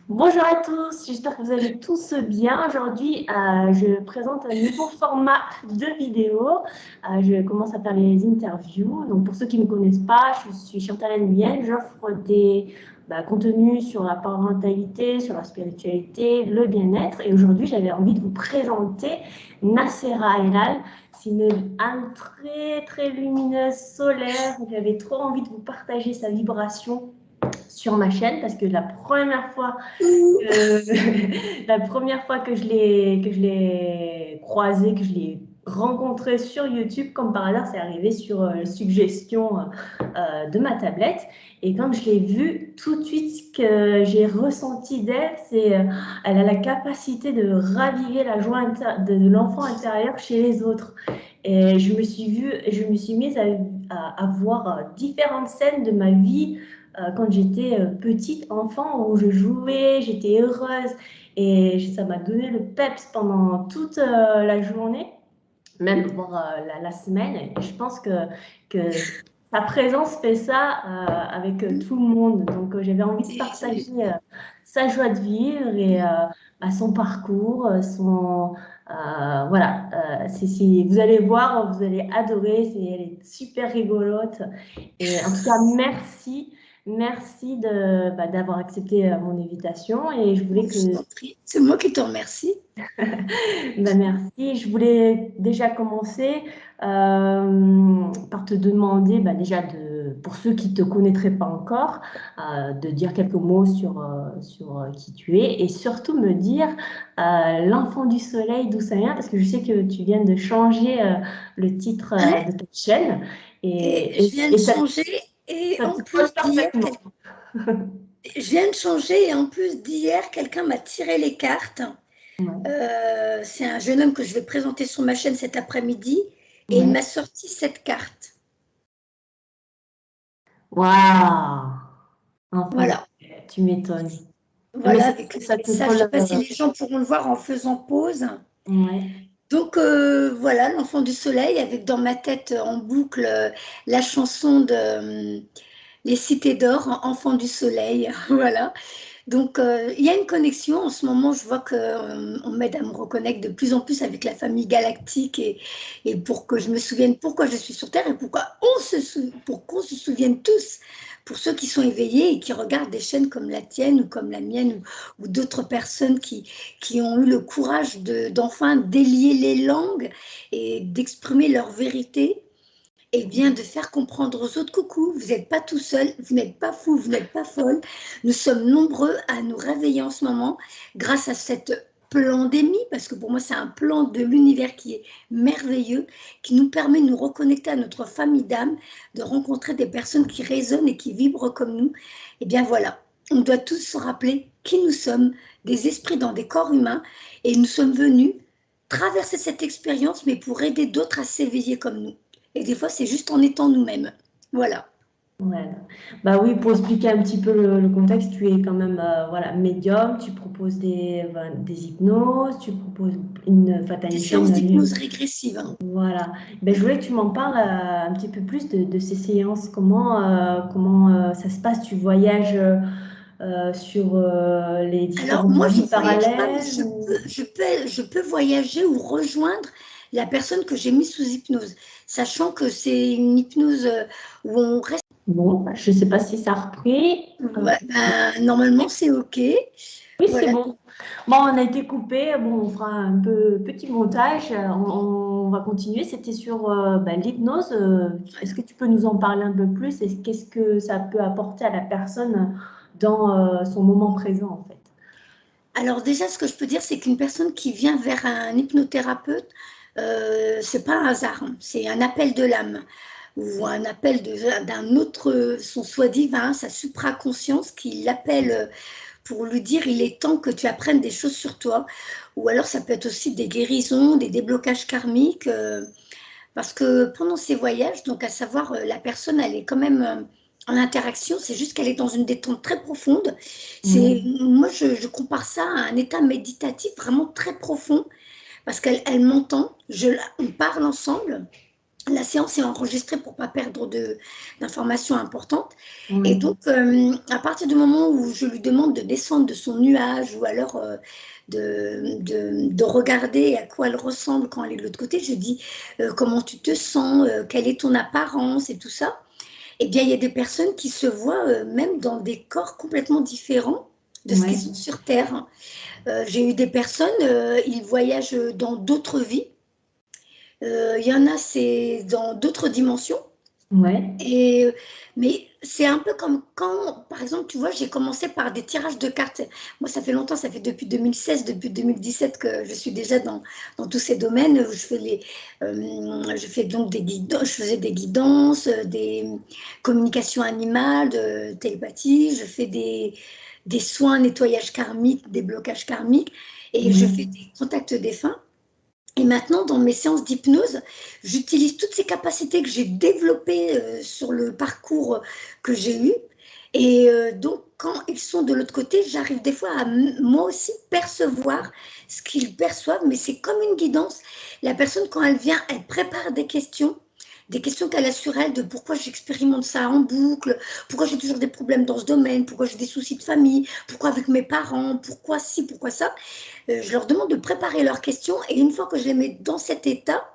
Bonjour à tous, j'espère que vous allez tous bien. Aujourd'hui, je présente un nouveau format de vidéo. Je commence à faire les interviews. Donc, pour ceux qui ne me connaissent pas, je suis Chantal Nguyen. J'offre des contenus sur la parentalité, sur la spiritualité, le bien-être. Et aujourd'hui, j'avais envie de vous présenter Nacera Elal. C'est une âme très, très lumineuse, solaire. J'avais trop envie de vous partager sa vibration sur ma chaîne parce que la première fois la première fois que je l'ai croisé, que je l'ai rencontré sur YouTube, comme par hasard, c'est arrivé sur suggestion de ma tablette. Et quand je l'ai vue, tout de suite, ce que j'ai ressenti d'elle, c'est elle a la capacité de raviver la joie de l'enfant intérieur chez les autres. Et je me suis mise à voir différentes scènes de ma vie quand j'étais petite enfant où je jouais, j'étais heureuse et ça m'a donné le peps pendant toute la journée, même voire la semaine. Et je pense que sa présence fait ça avec tout le monde. Donc j'avais envie de partager sa joie de vivre et son parcours, voilà, vous allez voir, vous allez adorer, elle est super rigolote. Et en tout cas, merci. Merci d'avoir accepté mon invitation et je voulais que... Je t'en prie. C'est moi qui te remercie. Merci. Je voulais déjà commencer par te demander déjà pour ceux qui ne te connaîtraient pas encore, de dire quelques mots sur qui tu es et surtout me dire l'enfant du soleil, d'où ça vient, parce que je sais que tu viens de changer le titre Ouais. de ta chaîne Et et, je et, viens de et ça, changer et ça en te colle plus d'hier, parfaitement. je viens de changer et en plus d'hier, quelqu'un m'a tiré les cartes. Ouais. C'est un jeune homme que je vais présenter sur ma chaîne cet après-midi et il Ouais. m'a sorti cette carte. Waouh! Enfin, Voilà. tu m'étonnes. Mais Voilà, avec le ça te message. Je ne colle. sais pas si les gens pourront le voir en faisant pause. Ouais. Donc voilà, l'enfant du soleil, avec dans ma tête en boucle la chanson de Les Cités d'Or, Enfant du soleil. Voilà. Donc, il y a une connexion. En ce moment, je vois qu'on m'aide à me reconnecter de plus en plus avec la famille galactique et pour que je me souvienne pourquoi je suis sur Terre et pour qu'on se souvienne tous, pour ceux qui sont éveillés et qui regardent des chaînes comme la tienne ou comme la mienne ou d'autres personnes qui ont eu le courage d'enfin délier les langues et d'exprimer leur vérité et bien de faire comprendre aux autres, coucou, vous n'êtes pas tout seul, vous n'êtes pas fou, vous n'êtes pas folle. Nous sommes nombreux à nous réveiller en ce moment grâce à cette pandémie, parce que pour moi c'est un plan de l'univers qui est merveilleux, qui nous permet de nous reconnecter à notre famille d'âme, de rencontrer des personnes qui résonnent et qui vibrent comme nous. Et bien voilà, on doit tous se rappeler qui nous sommes, des esprits dans des corps humains, et nous sommes venus traverser cette expérience, mais pour aider d'autres à s'éveiller comme nous. Et des fois, c'est juste en étant nous-mêmes. Voilà. Ouais. Bah oui, pour expliquer un petit peu le contexte, tu es quand même voilà, médium, tu proposes des hypnoses, tu proposes t'as Des une séances chaîne. d'hypnose régressive. Hein. Voilà. Ben, je voulais que tu m'en parles un petit peu plus de ces séances. Comment ça se passe? Tu voyages sur les Alors, différentes moi, je vies ne voyage pas, mais parallèles je peux voyager ou rejoindre la personne que j'ai mise sous hypnose, sachant que c'est une hypnose où on reste. Bon, je ne sais pas si ça a repris. Ouais, ben, normalement, c'est OK. Oui, c'est Voilà. bon. Bon, on a été coupé. Bon, on fera un peu petit montage. On va continuer. C'était sur l'hypnose. Est-ce que tu peux nous en parler un peu plus? Et qu'est-ce que ça peut apporter à la personne dans son moment présent, en fait? Alors déjà, ce que je peux dire, c'est qu'une personne qui vient vers un hypnothérapeute, c'est pas un hasard, hein. C'est un appel de l'âme ou un appel d'un autre, son soi divin, sa supraconscience qui l'appelle pour lui dire il est temps que tu apprennes des choses sur toi. Ou alors ça peut être aussi des guérisons, des déblocages karmiques, parce que pendant ces voyages, donc à savoir la personne, elle est quand même en interaction, c'est juste qu'elle est dans une détente très profonde. Ouais. Moi, je compare ça à un état méditatif vraiment très profond, parce qu'elle m'entend, on parle ensemble, La séance est enregistrée pour ne pas perdre d'informations importantes. Et Oui. donc, à partir du moment où je lui demande de descendre de son nuage ou alors de regarder à quoi elle ressemble quand elle est de l'autre côté, je dis comment tu te sens, quelle est ton apparence et tout ça. Eh bien, il y a des personnes qui se voient même dans des corps complètement différents de ce qu'ils Ouais. sont sur Terre. J'ai eu des personnes, ils voyagent dans d'autres vies. Il y en a, c'est dans d'autres dimensions. Ouais. Et, mais c'est un peu comme quand, par exemple, tu vois, j'ai commencé par des tirages de cartes. Moi, ça fait longtemps, ça fait depuis 2016, depuis 2017 que je suis déjà dans tous ces domaines. Où je fais donc des guidances, je faisais des guidances, des communications animales, de télépathie. Je fais des soins, nettoyage karmique, des blocages karmiques, et je fais Ouais. des contacts défunts. Et maintenant, dans mes séances d'hypnose, j'utilise toutes ces capacités que j'ai développées sur le parcours que j'ai eu. Et donc, quand ils sont de l'autre côté, j'arrive des fois à moi aussi percevoir ce qu'ils perçoivent, mais c'est comme une guidance. La personne, quand elle vient, elle prépare des questions qu'elle a sur elle, de pourquoi j'expérimente ça en boucle, pourquoi j'ai toujours des problèmes dans ce domaine, pourquoi j'ai des soucis de famille, pourquoi avec mes parents, pourquoi ci, pourquoi ça. Je leur demande de préparer leurs questions, et une fois que je les mets dans cet état,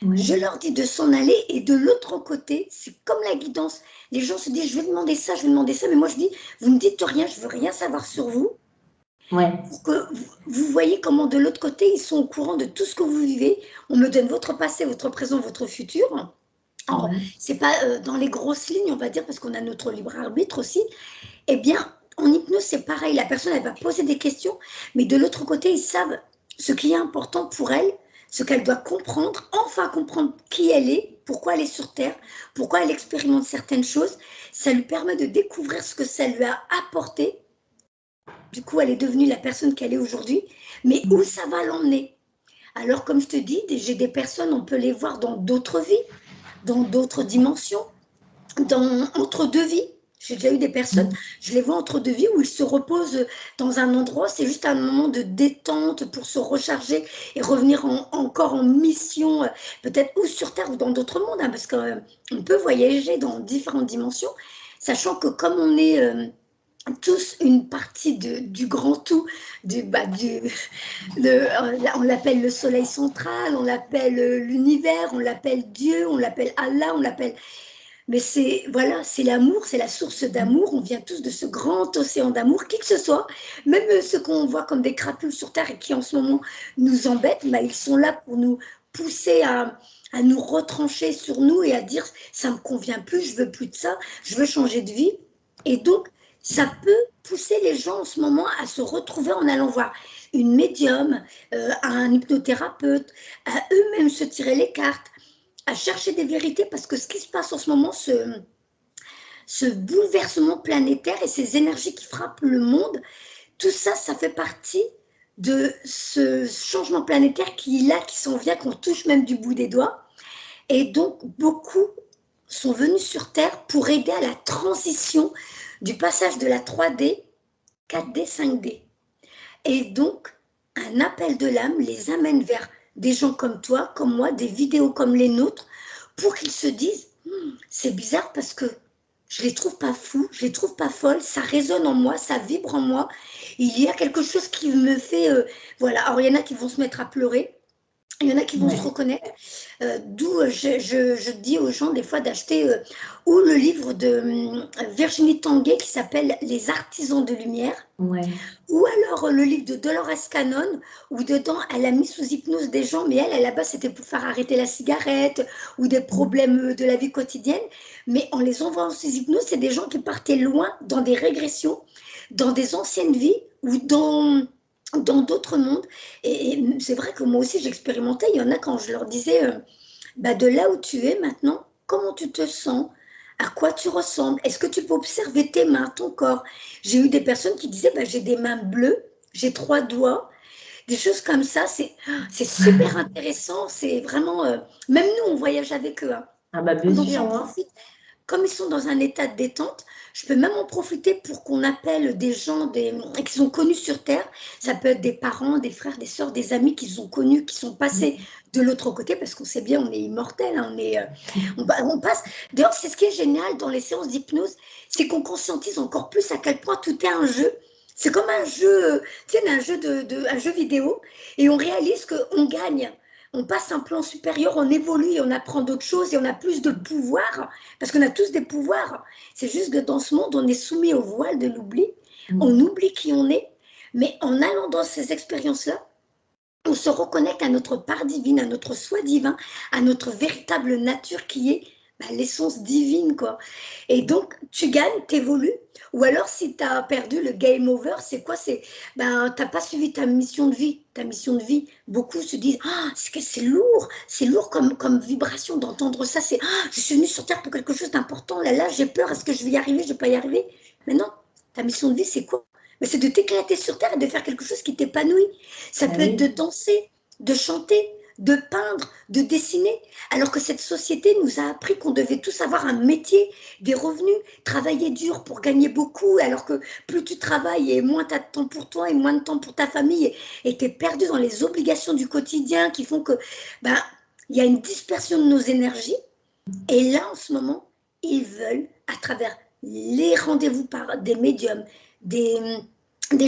Ouais. je leur dis de s'en aller, et de l'autre côté, c'est comme la guidance. Les gens se disent, je vais demander ça, je vais demander ça, mais moi je dis, vous ne dites rien, je veux rien savoir sur vous, Ouais. pour que vous voyez comment de l'autre côté, ils sont au courant de tout ce que vous vivez. On me donne votre passé, votre présent, votre futur. Alors, Ouais. c'est pas dans les grosses lignes, on va dire, parce qu'on a notre libre arbitre aussi. Eh bien, en hypnose, c'est pareil. La personne, elle va poser des questions, mais de l'autre côté, ils savent ce qui est important pour elle, ce qu'elle doit comprendre, enfin comprendre qui elle est, pourquoi elle est sur Terre, pourquoi elle expérimente certaines choses. Ça lui permet de découvrir ce que ça lui a apporté. Du coup, elle est devenue la personne qu'elle est aujourd'hui, mais où ça va l'emmener? Alors, comme je te dis, j'ai des personnes, on peut les voir dans d'autres vies, dans d'autres dimensions, entre deux vies. J'ai déjà eu des personnes, je les vois entre deux vies où ils se reposent dans un endroit, c'est juste un moment de détente pour se recharger et revenir encore en mission, peut-être ou sur Terre ou dans d'autres mondes, hein, parce qu'on peut voyager dans différentes dimensions, sachant que comme on est tous une partie du grand tout, on l'appelle le soleil central, on l'appelle l'univers, on l'appelle Dieu, on l'appelle Allah, on l'appelle... Mais c'est voilà, c'est l'amour, c'est la source d'amour. On vient tous de ce grand océan d'amour, qui que ce soit, même ceux qu'on voit comme des crapules sur Terre et qui en ce moment nous embêtent, bah, ils sont là pour nous pousser à nous retrancher sur nous et à dire ça me convient plus, je veux plus de ça, je veux changer de vie. Et donc, ça peut pousser les gens en ce moment à se retrouver en allant voir une médium, un hypnothérapeute, à eux-mêmes se tirer les cartes, à chercher des vérités, parce que ce qui se passe en ce moment, ce bouleversement planétaire et ces énergies qui frappent le monde, tout ça, ça fait partie de ce changement planétaire qui est là, qui s'en vient, qu'on touche même du bout des doigts. Et donc, beaucoup sont venus sur Terre pour aider à la transition du passage de la 3D, 4D, 5D. Et donc, un appel de l'âme les amène vers des gens comme toi, comme moi, des vidéos comme les nôtres, pour qu'ils se disent, c'est bizarre parce que je les trouve pas fous, je les trouve pas folles, ça résonne en moi, ça vibre en moi. Il y a quelque chose qui me fait, voilà. Alors il y en a qui vont se mettre à pleurer, il y en a qui vont se Ouais. reconnaître, d'où je dis aux gens des fois d'acheter ou le livre de Virginie Tanguay qui s'appelle Les artisans de lumière, Ouais. ou alors le livre de Dolores Cannon, où dedans, elle a mis sous hypnose des gens, mais elle, là-bas, c'était pour faire arrêter la cigarette ou des problèmes de la vie quotidienne. Mais en les envoyant sous hypnose, c'est des gens qui partaient loin dans des régressions, dans des anciennes vies ou dans d'autres mondes. Et c'est vrai que moi aussi, j'expérimentais. Il y en a quand je leur disais, bah, de là où tu es maintenant, comment tu te sens? À quoi tu ressembles? Est-ce que tu peux observer tes mains, ton corps? J'ai eu des personnes qui disaient, bah, j'ai des mains bleues, j'ai 3 doigts, des choses comme ça. C'est super intéressant. C'est vraiment, même nous, on voyage avec eux, hein. Ah bah bien Donc sûr, j'en hein. profite comme ils sont dans un état de détente, je peux même en profiter pour qu'on appelle des gens qui sont connus sur Terre. Ça peut être des parents, des frères, des sœurs, des amis qu'ils ont connus, qui sont passés de l'autre côté, parce qu'on sait bien, on est immortel, hein, on passe. D'ailleurs, c'est ce qui est génial dans les séances d'hypnose, c'est qu'on conscientise encore plus à quel point tout est un jeu. C'est comme un jeu, tu sais, un jeu vidéo, et on réalise qu'on gagne. On passe un plan supérieur, on évolue et on apprend d'autres choses et on a plus de pouvoir, parce qu'on a tous des pouvoirs. C'est juste que dans ce monde, on est soumis au voile de l'oubli, on oublie qui on est, mais en allant dans ces expériences-là, on se reconnecte à notre part divine, à notre soi divin, à notre véritable nature qui est l'essence divine, quoi. Et donc, tu gagnes, tu évolues. Ou alors, si tu as perdu le game over, c'est quoi? Tu n'as pas suivi ta mission de vie. Ta mission de vie, beaucoup se disent ah, c'est lourd comme vibration d'entendre ça. C'est je suis venue sur Terre pour quelque chose d'important. Là, j'ai peur. Est-ce que je vais y arriver? Je ne vais pas y arriver. Mais non, ta mission de vie, c'est quoi? Mais c'est de t'éclater sur Terre et de faire quelque chose qui t'épanouit. Ça peut être de danser, de chanter, de peindre, de dessiner, alors que cette société nous a appris qu'on devait tous avoir un métier, des revenus, travailler dur pour gagner beaucoup, alors que plus tu travailles et moins tu as de temps pour toi et moins de temps pour ta famille, et tu es perdu dans les obligations du quotidien qui font que y a une dispersion de nos énergies. Et là, en ce moment, ils veulent, à travers les rendez-vous par des médiums, des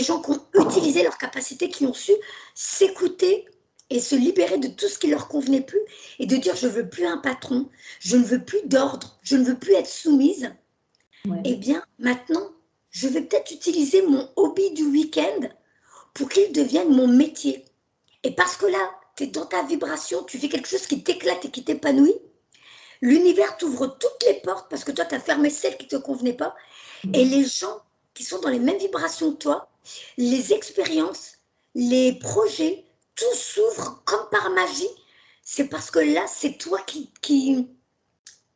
gens qui ont utilisé leurs capacités, qui ont su s'écouter et se libérer de tout ce qui leur convenait plus et de dire je ne veux plus un patron, je ne veux plus d'ordre, je ne veux plus être soumise. Eh bien, maintenant, je vais peut-être utiliser mon hobby du week-end pour qu'il devienne mon métier. Et parce que là, tu es dans ta vibration, tu fais quelque chose qui t'éclate et qui t'épanouit, l'univers t'ouvre toutes les portes parce que toi, tu as fermé celles qui ne te convenaient pas. Et les gens qui sont dans les mêmes vibrations que toi, les expériences, les projets, tout s'ouvre comme par magie. C'est parce que là, c'est toi qui,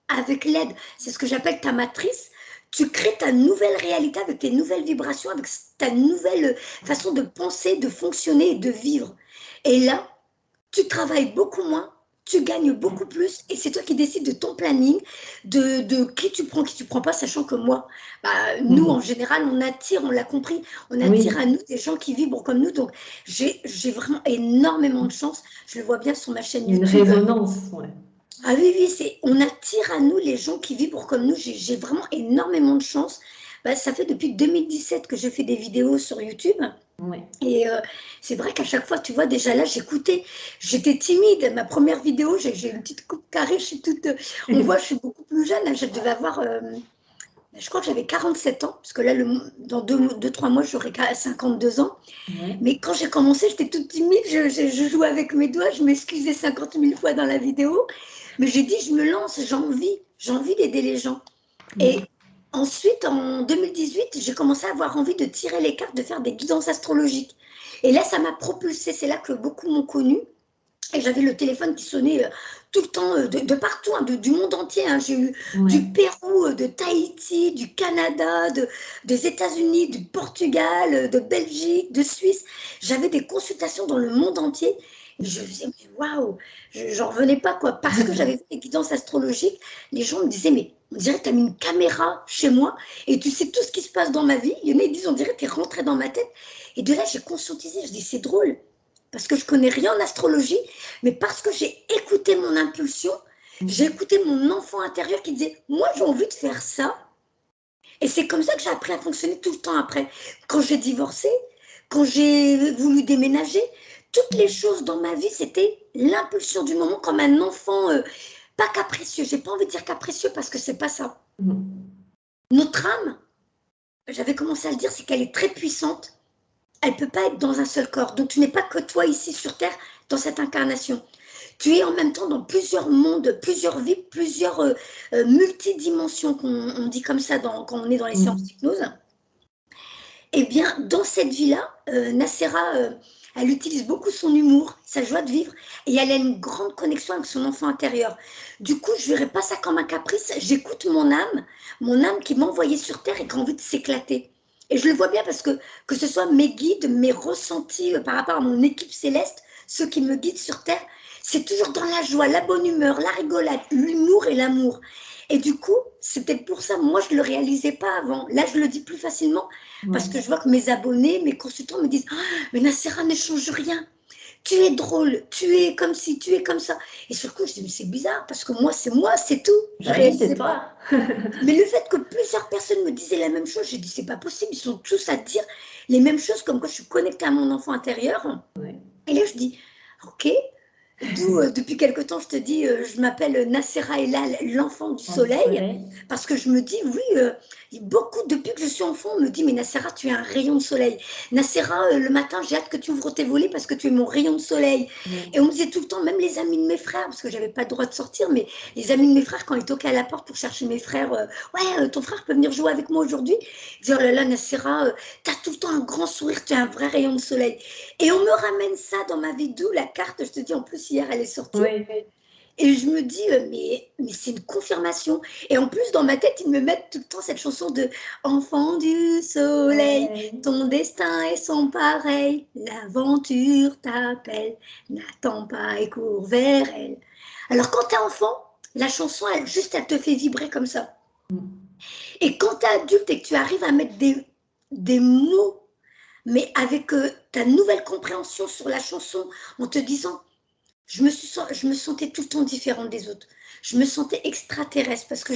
avec l'aide, c'est ce que j'appelle ta matrice, tu crées ta nouvelle réalité avec tes nouvelles vibrations, avec ta nouvelle façon de penser, de fonctionner et de vivre. Et là, tu travailles beaucoup moins, tu gagnes beaucoup plus et c'est toi qui décides de ton planning, de qui tu prends pas, sachant que moi, nous en général, on attire, on l'a compris, on attire à nous des gens qui vibrent comme nous. Donc j'ai vraiment énormément de chance. Je le vois bien sur ma chaîne YouTube. Une résonance, Ah oui, on attire à nous les gens qui vibrent comme nous. J'ai vraiment énormément de chance. Ça fait depuis 2017 que je fais des vidéos sur YouTube. Et c'est vrai qu'à chaque fois, tu vois, déjà là, j'étais timide. Ma première vidéo, j'ai une petite coupe carrée, on voit, je suis beaucoup plus jeune. Là, je devais avoir, je crois que j'avais 47 ans, parce que là, dans 2-3 mois, j'aurai 52 ans. Mais quand j'ai commencé, j'étais toute timide, je jouais avec mes doigts, je m'excusais 50 000 fois dans la vidéo. Mais j'ai dit, je me lance, j'ai envie d'aider les gens. Et ensuite, en 2018, j'ai commencé à avoir envie de tirer les cartes, de faire des guidances astrologiques. Et là, ça m'a propulsée. C'est là que beaucoup m'ont connue. Et j'avais le téléphone qui sonnait tout le temps, de partout, hein, du monde entier. Hein. J'ai eu du Pérou, de Tahiti, du Canada, des États-Unis, du Portugal, de Belgique, de Suisse. J'avais des consultations dans le monde entier. Et je me disais, mais waouh, j'en revenais pas, quoi. Parce que j'avais fait des guidances astrologiques, les gens me disaient, mais on dirait que tu as mis une caméra chez moi et tu sais tout ce qui se passe dans ma vie. Il y en a qui disent, on dirait que tu es rentré dans ma tête. Et de là, j'ai conscientisé, je dis, c'est drôle. Parce que je ne connais rien en astrologie, mais parce que j'ai écouté mon impulsion, j'ai écouté mon enfant intérieur qui disait « Moi, j'ai envie de faire ça ». Et c'est comme ça que j'ai appris à fonctionner tout le temps après. Quand j'ai divorcé, quand j'ai voulu déménager, toutes les choses dans ma vie, c'était l'impulsion du moment, comme un enfant, pas capricieux. Je n'ai pas envie de dire capricieux parce que ce n'est pas ça. Notre âme, j'avais commencé à le dire, c'est qu'elle est très puissante. Elle ne peut pas être dans un seul corps. Donc, tu n'es pas que toi ici sur Terre, dans cette incarnation. Tu es en même temps dans plusieurs mondes, plusieurs vies, plusieurs multidimensions, qu'on dit comme ça quand on est dans les séances d'hypnose. Eh bien, dans cette vie-là, Nacera, elle utilise beaucoup son humour, sa joie de vivre, et elle a une grande connexion avec son enfant intérieur. Du coup, je ne verrai pas ça comme un caprice. J'écoute mon âme qui m'a envoyée sur Terre et qui a envie de s'éclater. Et je le vois bien parce que ce soit mes guides, mes ressentis par rapport à mon équipe céleste, ceux qui me guident sur Terre, c'est toujours dans la joie, la bonne humeur, la rigolade, l'humour et l'amour. Et du coup, c'était pour ça, moi, je ne le réalisais pas avant. Là, je le dis plus facilement parce que je vois que mes abonnés, mes consultants me disent «Ah, mais Nacera ne change rien. Tu es drôle, tu es comme ci, tu es comme ça.» Et sur le coup, je dis, mais c'est bizarre, parce que moi, c'est tout. Je Bah oui, c'est réalisais pas. toi. Mais le fait que plusieurs personnes me disaient la même chose, j'ai dit, c'est pas possible, ils sont tous à dire les mêmes choses, comme quoi je suis connectée à mon enfant intérieur. Ouais. Et là, je dis, ok. D'où, depuis quelque temps, je te dis, je m'appelle Nacera Elal, l'enfant du En soleil, soleil. parce que je me dis, oui, beaucoup, depuis que je suis enfant, on me dit, mais Nacera, tu es un rayon de soleil. Nacera, le matin, j'ai hâte que tu ouvres tes volets parce que tu es mon rayon de soleil. Ouais. Et on me disait tout le temps, même les amis de mes frères, parce que j'avais pas le droit de sortir, mais les amis de mes frères, quand ils toquaient à la porte pour chercher mes frères, ouais, ton frère peut venir jouer avec moi aujourd'hui. Ils disaient, oh là là, Nacera, t'as tout le temps un grand sourire, tu es un vrai rayon de soleil. Et on me ramène ça dans ma vie, d'où la carte, je te dis, en plus, hier, elle est sortie. Oui. Et je me dis, mais c'est une confirmation. Et en plus, dans ma tête, ils me mettent tout le temps cette chanson de «Enfant du soleil, Ouais. ton destin est sans pareil, l'aventure t'appelle, n'attends pas et cours vers elle.» Alors, quand t'es enfant, la chanson, elle te fait vibrer comme ça. Et quand t'es adulte et que tu arrives à mettre des mots, mais avec ta nouvelle compréhension sur la chanson, en te disant, je me sentais tout le temps différente des autres. Je me sentais extraterrestre parce que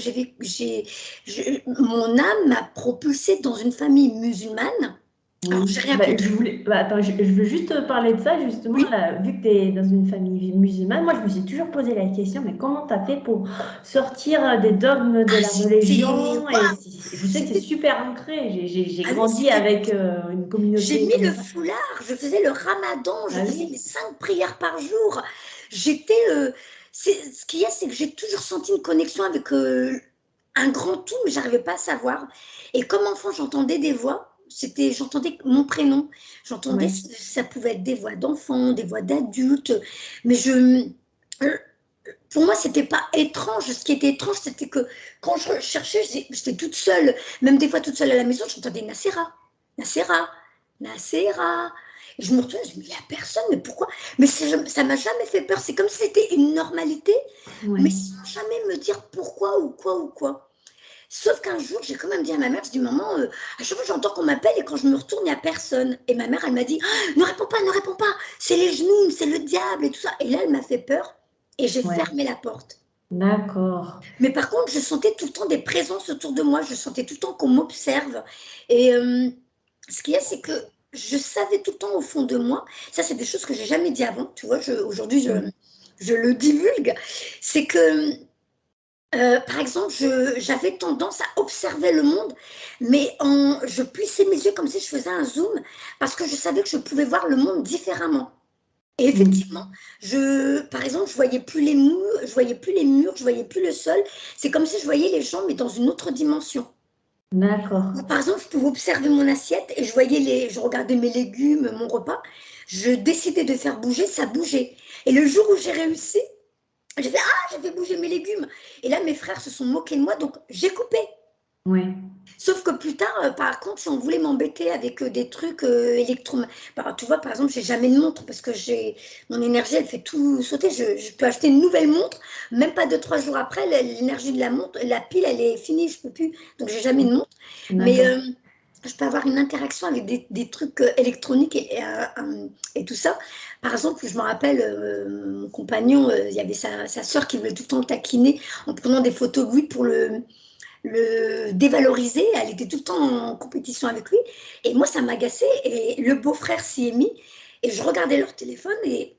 mon âme m'a propulsée dans une famille musulmane. Alors, Oui. j'ai rien Bah, contre. attends, je veux juste te parler de ça, justement, Oui, là, vu que tu es dans une famille musulmane, moi, je me suis toujours posé la question, mais comment tu as fait pour sortir des dogmes de ah, la religion? Et waouh, je sais que c'est c'était, super ancré. J'ai ah oui, grandi c'était, avec une j'ai communauté mis comme le ça. foulard, je faisais le ramadan, je Ah faisais mes oui? 5 prières par jour. J'étais, ce qu'il y a, c'est que j'ai toujours senti une connexion avec un grand tout, mais j'arrivais pas à savoir. Et comme enfant, j'entendais des voix. J'entendais mon prénom. J'entendais, Ouais. ça pouvait être des voix d'enfants, des voix d'adultes. Mais pour moi, c'était pas étrange. Ce qui était étrange, c'était que quand je cherchais, j'étais toute seule. Même des fois toute seule à la maison, j'entendais Nacera, Nacera, Nacera. Et je me retournais, je me dis, mais il n'y a personne, mais pourquoi? Mais ça m'a jamais fait peur. C'est comme si c'était une normalité, mais Ouais. sans jamais me dire pourquoi ou quoi ou quoi. Sauf qu'un jour, j'ai quand même dit à ma mère, je dis, maman, à chaque fois j'entends qu'on m'appelle et quand je me retourne, il n'y a personne. Et ma mère, elle m'a dit, ah, ne réponds pas, c'est les genoux, c'est le diable et tout ça. Et là, elle m'a fait peur et j'ai Ouais. fermé la porte. D'accord. Mais par contre, je sentais tout le temps des présences autour de moi, je sentais tout le temps qu'on m'observe. Et ce qu'il y a, c'est que je savais tout le temps au fond de moi, ça c'est des choses que j'ai jamais dit avant, tu vois, aujourd'hui je le divulgue, c'est que par exemple, j'avais tendance à observer le monde, mais je plissais mes yeux comme si je faisais un zoom, parce que je savais que je pouvais voir le monde différemment. Et effectivement, par exemple, je voyais plus les murs, je voyais plus le sol. C'est comme si je voyais les gens, mais dans une autre dimension. D'accord. Ou par exemple, je pouvais observer mon assiette et je regardais mes légumes, mon repas. Je décidais de faire bouger, ça bougeait. Et le jour où j'ai réussi, j'ai fait ah, j'ai fait bouger mes légumes. Et là, mes frères se sont moqués de moi, donc j'ai coupé. Ouais. Sauf que plus tard, par contre, si on voulait m'embêter avec des trucs tu vois, par exemple, j'ai jamais de montre parce que mon énergie, elle fait tout sauter. Je peux acheter une nouvelle montre, même pas 2, 3 jours après, l'énergie de la montre, la pile, elle est finie, je peux plus. Donc, j'ai jamais de montre. Mais D'accord. je peux avoir une interaction avec des trucs électroniques et tout ça. Par exemple, je me rappelle, mon compagnon, il y avait sa sœur qui voulait tout le temps le taquiner en prenant des photos de lui pour le dévaloriser. Elle était tout le temps en compétition avec lui. Et moi, ça m'agaçait. Et le beau-frère s'y est mis. Et je regardais leur téléphone et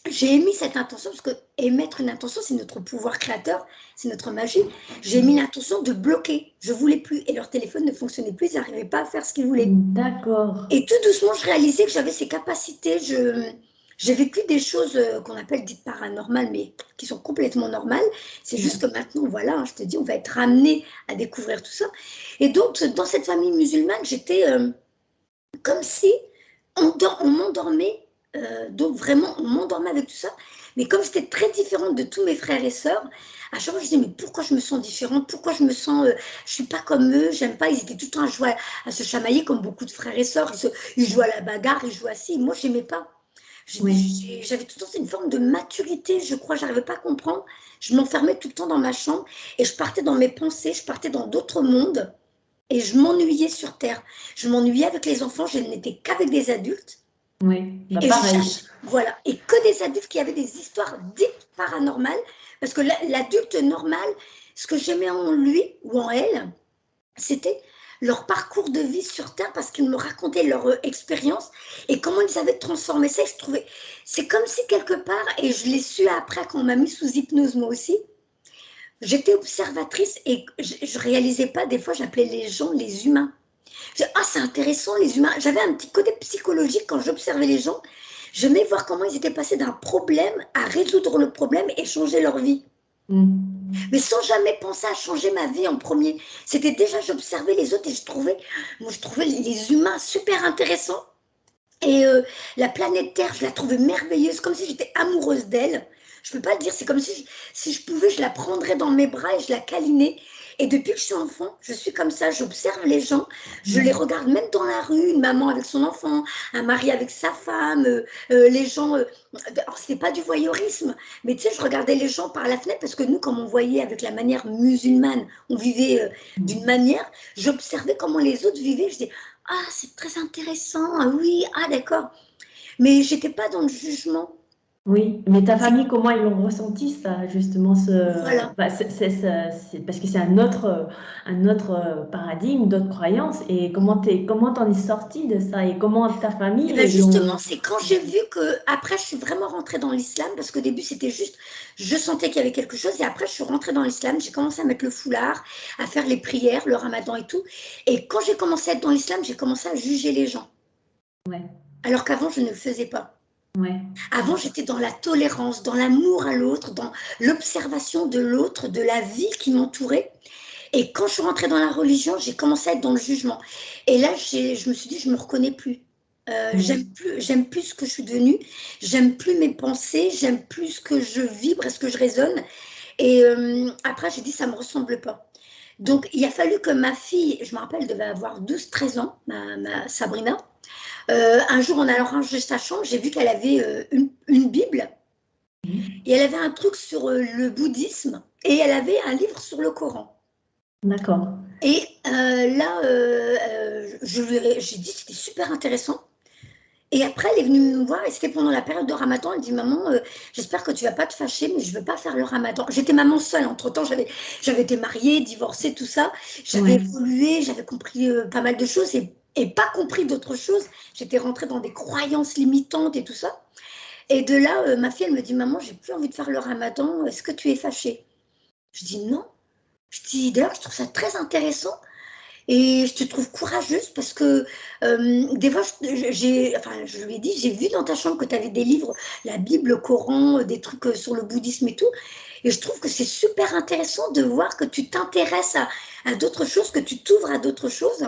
j'ai émis cette intention, parce que émettre une intention, c'est notre pouvoir créateur, c'est notre magie. J'ai émis l'intention de bloquer. Je ne voulais plus. Et leur téléphone ne fonctionnait plus. Ils n'arrivaient pas à faire ce qu'ils voulaient. D'accord. Et tout doucement, je réalisais que j'avais ces capacités. J'ai vécu des choses qu'on appelle dites paranormales, mais qui sont complètement normales. C'est juste que maintenant, voilà, je te dis, on va être ramené à découvrir tout ça. Et donc, dans cette famille musulmane, j'étais comme si on m'endormait. Donc, vraiment, on m'endormait avec tout ça. Mais comme j'étais très différente de tous mes frères et sœurs, à chaque fois, je disais, mais pourquoi je me sens différente? Pourquoi je me sens. Je suis pas comme eux, j'aime pas. Ils étaient tout le temps à jouer, à se chamailler comme beaucoup de frères et sœurs. Ils jouaient à la bagarre, ils jouaient assis. Moi, j'aimais pas. Oui. J'avais tout le temps une forme de maturité, je crois, j'arrivais pas à comprendre. Je m'enfermais tout le temps dans ma chambre et je partais dans mes pensées, je partais dans d'autres mondes et je m'ennuyais sur Terre. Je m'ennuyais avec les enfants, je n'étais qu'avec des adultes Oui. Bah, et je pareil. cherche, voilà, et que des adultes qui avaient des histoires dites paranormales, parce que l'adulte normal, ce que j'aimais en lui ou en elle, c'était leur parcours de vie sur Terre parce qu'ils me racontaient leur expérience et comment ils avaient transformé ça. Je trouvais, c'est comme si quelque part, et je l'ai su après quand on m'a mis sous hypnose moi aussi, j'étais observatrice et je réalisais pas, des fois j'appelais les gens les humains. Je disais, ah c'est intéressant les humains. J'avais un petit côté psychologique quand j'observais les gens. J'aimais voir comment ils étaient passés d'un problème à résoudre le problème et changer leur vie. Mais sans jamais penser à changer ma vie en premier. C'était déjà, j'observais les autres et je trouvais les humains super intéressants. Et la planète Terre, je la trouvais merveilleuse, comme si j'étais amoureuse d'elle. Je ne peux pas le dire, c'est comme si je pouvais, je la prendrais dans mes bras et je la câlinais. Et depuis que je suis enfant, je suis comme ça, j'observe les gens, je les regarde même dans la rue, une maman avec son enfant, un mari avec sa femme, les gens. Alors, c'était pas du voyeurisme, mais tu sais, je regardais les gens par la fenêtre parce que nous, comme on voyait avec la manière musulmane, on vivait d'une manière, j'observais comment les autres vivaient. Je disais, ah, c'est très intéressant, ah oui, ah d'accord. Mais j'étais pas dans le jugement. Oui, mais ta famille, comment ils l'ont ressenti ça, justement, Voilà. bah, parce que c'est un autre paradigme, d'autres croyances, et comment t'en es sortie de ça, et comment ta Et famille bien ils justement, l'ont. c'est quand j'ai vu que, après, je suis vraiment rentrée dans l'islam, parce qu'au début, c'était juste, je sentais qu'il y avait quelque chose, et après, je suis rentrée dans l'islam, j'ai commencé à mettre le foulard, à faire les prières, le ramadan et tout. Et quand j'ai commencé à être dans l'islam, j'ai commencé à juger les gens. Ouais, Alors qu'avant, je ne le faisais pas. ouais, Avant, j'étais dans la tolérance, dans l'amour à l'autre, dans l'observation de l'autre, de la vie qui m'entourait. Et quand je suis rentrée dans la religion, j'ai commencé à être dans le jugement. Et là, je me suis dit, je ne me reconnais plus. ouais. J'aime plus ce que je suis devenue, j'aime plus mes pensées, j'aime plus ce que je vibre et ce que je résonne. Et après, j'ai dit, ça ne me ressemble pas. Donc, il a fallu que ma fille, je me rappelle, elle devait avoir 12-13 ans, ma Sabrina. Un jour, en allant ranger sa chambre, j'ai vu qu'elle avait une Bible et elle avait un truc sur le bouddhisme et elle avait un livre sur le Coran. D'accord. Et là, j'ai dit c'était super intéressant. Et après, elle est venue me voir et c'était pendant la période de Ramadan. Elle dit, maman, j'espère que tu vas pas te fâcher, mais je veux pas faire le Ramadan. J'étais maman seule. Entre-temps, j'avais été mariée, divorcée, tout ça. J'avais Ouais. évolué, j'avais compris pas mal de choses et pas compris d'autres choses. J'étais rentrée dans des croyances limitantes et tout ça. Et de là, ma fille, elle me dit, maman, j'ai plus envie de faire le Ramadan. Est-ce que tu es fâchée? Je dis non. Je dis, d'ailleurs, je trouve ça très intéressant et je te trouve courageuse parce que des fois, enfin, je lui ai dit, j'ai vu dans ta chambre que tu avais des livres, la Bible, le Coran, des trucs sur le bouddhisme et tout. Et je trouve que c'est super intéressant de voir que tu t'intéresses à d'autres choses, que tu t'ouvres à d'autres choses.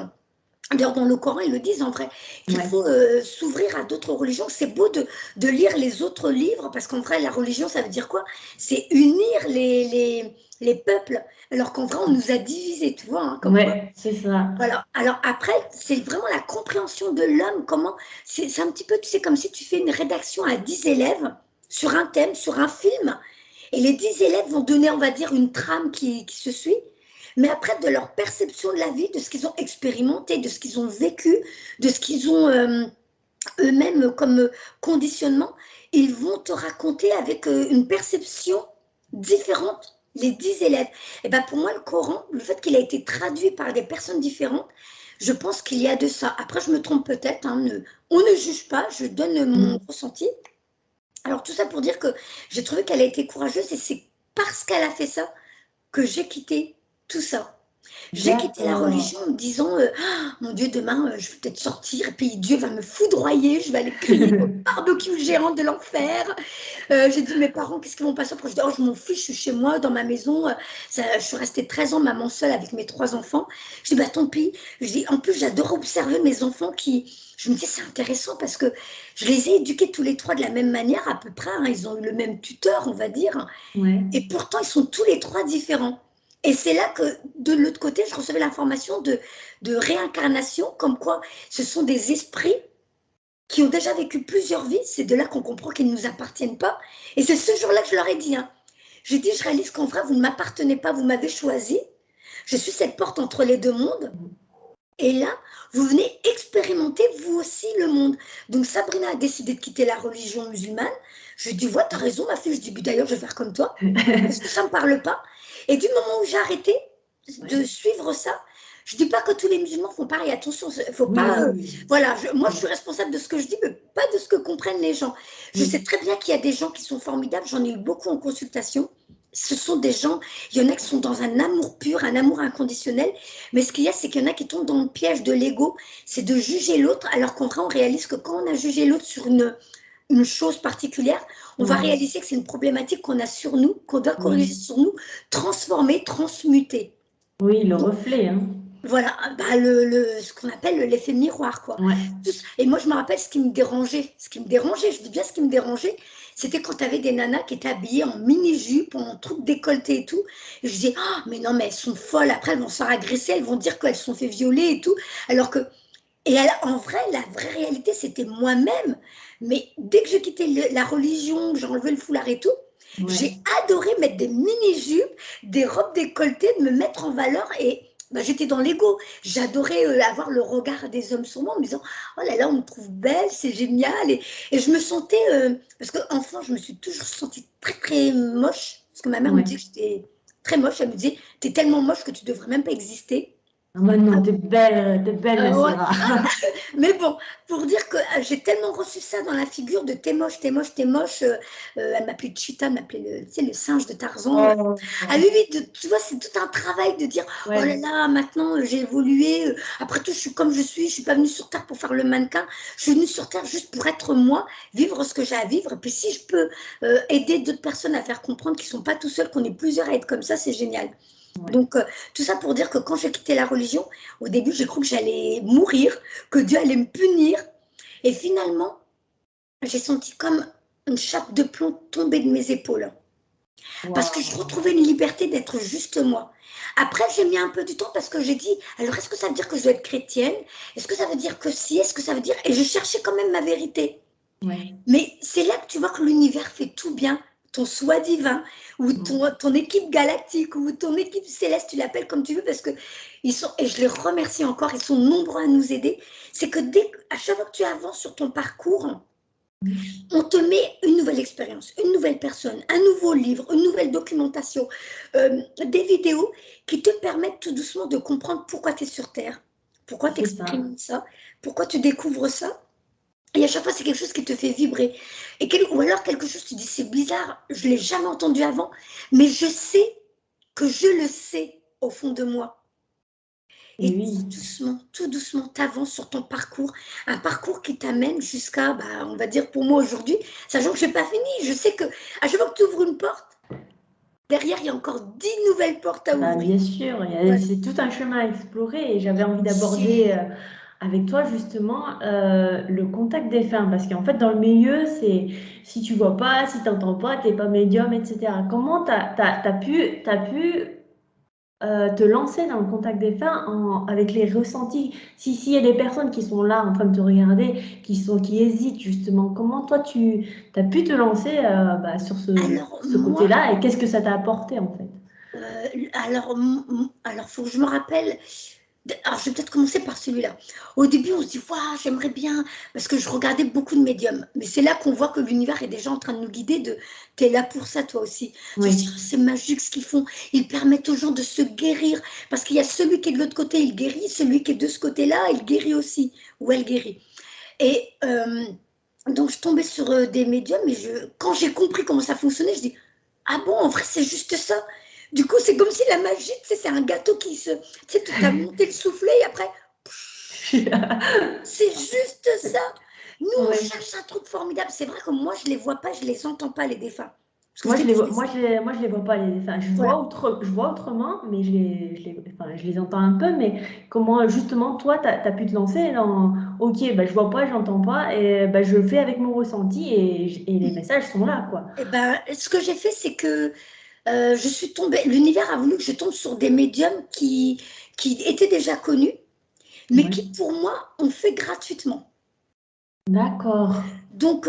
D'ailleurs, dans le Coran, ils le disent en vrai, qu'il Ouais. faut s'ouvrir à d'autres religions. C'est beau de lire les autres livres, parce qu'en vrai, la religion, ça veut dire quoi? C'est unir les peuples, alors qu'en vrai, on nous a divisés, tu vois, hein, comme quoi. Ouais, c'est ça. Voilà. Alors après, c'est vraiment la compréhension de l'homme, comment, c'est un petit peu, tu sais, comme si tu fais une rédaction à 10 élèves sur un thème, sur un film, et les 10 élèves vont donner, on va dire, une trame qui se suit, mais après, de leur perception de la vie, de ce qu'ils ont expérimenté, de ce qu'ils ont vécu, de ce qu'ils ont eux-mêmes comme conditionnement, ils vont te raconter avec une perception différente les 10 élèves. Et ben pour moi, le Coran, le fait qu'il a été traduit par des personnes différentes, je pense qu'il y a de ça. Après, je me trompe peut-être, hein, on ne juge pas, je donne mon ressenti. Alors tout ça pour dire que j'ai trouvé qu'elle a été courageuse et c'est parce qu'elle a fait ça que j'ai quitté tout ça. J'ai quitté la D'accord. religion en me disant ah, mon Dieu, demain, je vais peut-être sortir et puis Dieu va me foudroyer, je vais aller crier au barbecue géant de l'enfer. J'ai dit mes parents, qu'est-ce qu'ils vont passer après? Je dis, oh, je m'en fiche, je suis chez moi, dans ma maison. Je suis restée 13 ans maman seule avec mes 3 enfants. Je dis, bah tant pis. Je dis, en plus, j'adore observer mes enfants qui. Je me dis, c'est intéressant parce que je les ai éduqués tous les trois de la même manière, à peu près. Hein, ils ont eu le même tuteur, on va dire. Ouais. Et pourtant, ils sont tous les trois différents. Et c'est là que, de l'autre côté, je recevais l'information de réincarnation, comme quoi ce sont des esprits qui ont déjà vécu plusieurs vies. C'est de là qu'on comprend qu'ils ne nous appartiennent pas. Et c'est ce jour-là que je leur ai dit, hein. J'ai dit, je réalise qu'en vrai, vous ne m'appartenez pas, vous m'avez choisi. Je suis cette porte entre les deux mondes. Et là, vous venez expérimenter vous aussi le monde. Donc Sabrina a décidé de quitter la religion musulmane. Je lui ai dit, ouais, t'as raison, ma fille. Je dis, d'ailleurs, je vais faire comme toi, parce que ça ne me parle pas. Et du moment où j'ai arrêté de suivre ça, je ne dis pas que tous les musulmans font pareil, attention, il ne faut pas... voilà, moi je suis responsable de ce que je dis, mais pas de ce que comprennent les gens. Je sais très bien qu'il y a des gens qui sont formidables, j'en ai eu beaucoup en consultation. Ce sont des gens, il y en a qui sont dans un amour pur, un amour inconditionnel, mais ce qu'il y a, c'est qu'il y en a qui tombent dans le piège de l'ego, c'est de juger l'autre, alors qu'en vrai, on réalise que quand on a jugé l'autre sur une chose particulière, on va réaliser que c'est une problématique qu'on a sur nous, qu'on doit corriger sur nous, transformer, transmuter. Oui, le reflet. Hein. Voilà, bah ce qu'on appelle l'effet miroir, quoi. Ouais. Et moi, je me rappelle ce qui me dérangeait, je dis bien ce qui me dérangeait, c'était quand tu avais des nanas qui étaient habillées en mini-jupe, en truc décolleté et tout. Et je disais, oh, mais non, mais elles sont folles, après elles vont se faire agresser, elles vont dire qu'elles se sont fait violer et tout. Alors que, en vrai, la vraie réalité, c'était moi-même. Mais dès que j'ai quitté la religion, que j'ai enlevé le foulard et tout, j'ai adoré mettre des mini-jupes, des robes décolletées, de me mettre en valeur et bah, j'étais dans l'ego. J'adorais avoir le regard des hommes sur moi en me disant « Oh là là, on me trouve belle, c'est génial !» Et je me sentais, parce qu'enfant, je me suis toujours sentie très très moche, parce que ma mère me disait que j'étais très moche. Elle me disait « T'es tellement moche que tu ne devrais même pas exister. » Maintenant, t'es belle, Nassira. Mais bon, pour dire que j'ai tellement reçu ça dans la figure de t'es moche, t'es moche, t'es moche. Elle m'appelait Cheetah, elle m'appelait le singe de Tarzan. Ah oui, oui, tu vois, c'est tout un travail de dire oh là là, maintenant j'ai évolué. Après tout, je suis comme je suis pas venue sur Terre pour faire le mannequin. Je suis venue sur Terre juste pour être moi, vivre ce que j'ai à vivre. Et puis si je peux aider d'autres personnes à faire comprendre qu'ils ne sont pas tout seuls, qu'on est plusieurs à être comme ça, c'est génial. Donc, tout ça pour dire que quand j'ai quitté la religion, au début, j'ai cru que j'allais mourir, que Dieu allait me punir. Et finalement, j'ai senti comme une chape de plomb tomber de mes épaules. Parce que je retrouvais une liberté d'être juste moi. Après, j'ai mis un peu du temps parce que j'ai dit, alors est-ce que ça veut dire que je dois être chrétienne? Est-ce que ça veut dire que si? Est-ce que ça veut dire... Et je cherchais quand même ma vérité. Mais c'est là que tu vois que l'univers fait tout bien. Ton soi divin, ou ton équipe galactique, ou ton équipe céleste, tu l'appelles comme tu veux, parce que ils sont, et je les remercie encore, ils sont nombreux à nous aider. C'est que à chaque fois que tu avances sur ton parcours, on te met une nouvelle expérience, une nouvelle personne, un nouveau livre, une nouvelle documentation, des vidéos qui te permettent tout doucement de comprendre pourquoi tu es sur Terre, pourquoi tu exprimes ça, pourquoi tu découvres ça. Et à chaque fois, c'est quelque chose qui te fait vibrer. Ou alors quelque chose, tu dis, c'est bizarre, je ne l'ai jamais entendu avant, mais je sais que je le sais au fond de moi. Et tout doucement, tu avances sur ton parcours, un parcours qui t'amène jusqu'à, bah, on va dire pour moi aujourd'hui, sachant que je n'ai pas fini, je sais qu'à chaque fois que tu ouvres une porte, derrière, il y a encore 10 nouvelles portes à ouvrir. Bien sûr, c'est tout un chemin à explorer et j'avais envie d'aborder avec toi justement le contact défunt parce qu'en fait dans le milieu c'est si tu vois pas, si tu n'entends pas, tu n'es pas médium, etc. Comment tu as pu te lancer dans le contact défunt avec les ressentis? S'il y a des personnes qui sont là en train de te regarder, qui hésitent justement, comment toi tu as pu te lancer sur ce côté-là et qu'est-ce que ça t'a apporté en fait? Alors, faut que je me rappelle. Alors, je vais peut-être commencer par celui-là. Au début, on se dit, waouh, j'aimerais bien, parce que je regardais beaucoup de médiums. Mais c'est là qu'on voit que l'univers est déjà en train de nous guider de, t'es là pour ça, toi aussi. C'est magique ce qu'ils font. Ils permettent aux gens de se guérir. Parce qu'il y a celui qui est de l'autre côté, il guérit. Celui qui est de ce côté-là, il guérit aussi. Ou elle guérit. Et donc, je tombais sur des médiums. Et quand j'ai compris comment ça fonctionnait, je dis, ah bon, en vrai, c'est juste ça. Du coup, c'est comme si la magie, tu sais, c'est un gâteau qui se... Tu sais, tu as monté le soufflet et après... c'est juste ça. Nous, on cherche un truc formidable. C'est vrai que moi, je ne les vois pas, je ne les entends pas, les défunts. Moi, je les vois, je les vois pas. Je vois autrement, mais je les entends un peu. Mais comment, justement, toi, tu as pu te lancer dans, OK, je vois pas, j'entends pas, et je le fais avec mon ressenti, et les messages sont là, quoi. Et ce que j'ai fait, c'est que je suis tombée, l'univers a voulu que je tombe sur des médiums qui étaient déjà connus, mais qui, pour moi, ont fait gratuitement. D'accord. Donc,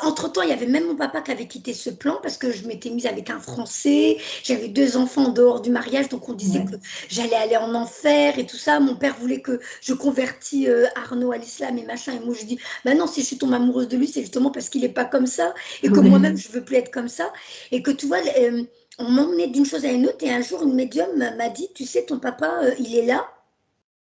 entre-temps, il y avait même mon papa qui avait quitté ce plan parce que je m'étais mise avec un Français. J'avais 2 enfants en dehors du mariage, donc on disait Ouais. que j'allais aller en enfer et tout ça. Mon père voulait que je convertis Arnaud à l'islam et machin. Et moi, je dis, bah non, si je suis tombée amoureuse de lui, c'est justement parce qu'il n'est pas comme ça et que Ouais. moi-même, je veux plus être comme ça. Et que tu vois, on m'emmenait d'une chose à une autre. Et un jour, une médium m'a dit, tu sais, ton papa, il est là.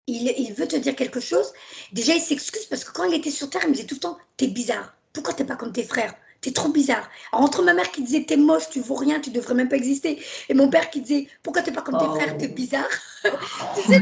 Il veut te dire quelque chose. Déjà, il s'excuse parce que quand il était sur Terre, il me disait tout le temps, t'es bizarre. Pourquoi t'es pas comme tes frères? T'es trop bizarre. Alors, entre ma mère qui disait, t'es moche, tu vaux rien, tu devrais même pas exister, et mon père qui disait, pourquoi t'es pas comme tes frères? T'es Oh. bizarre. Tu sais,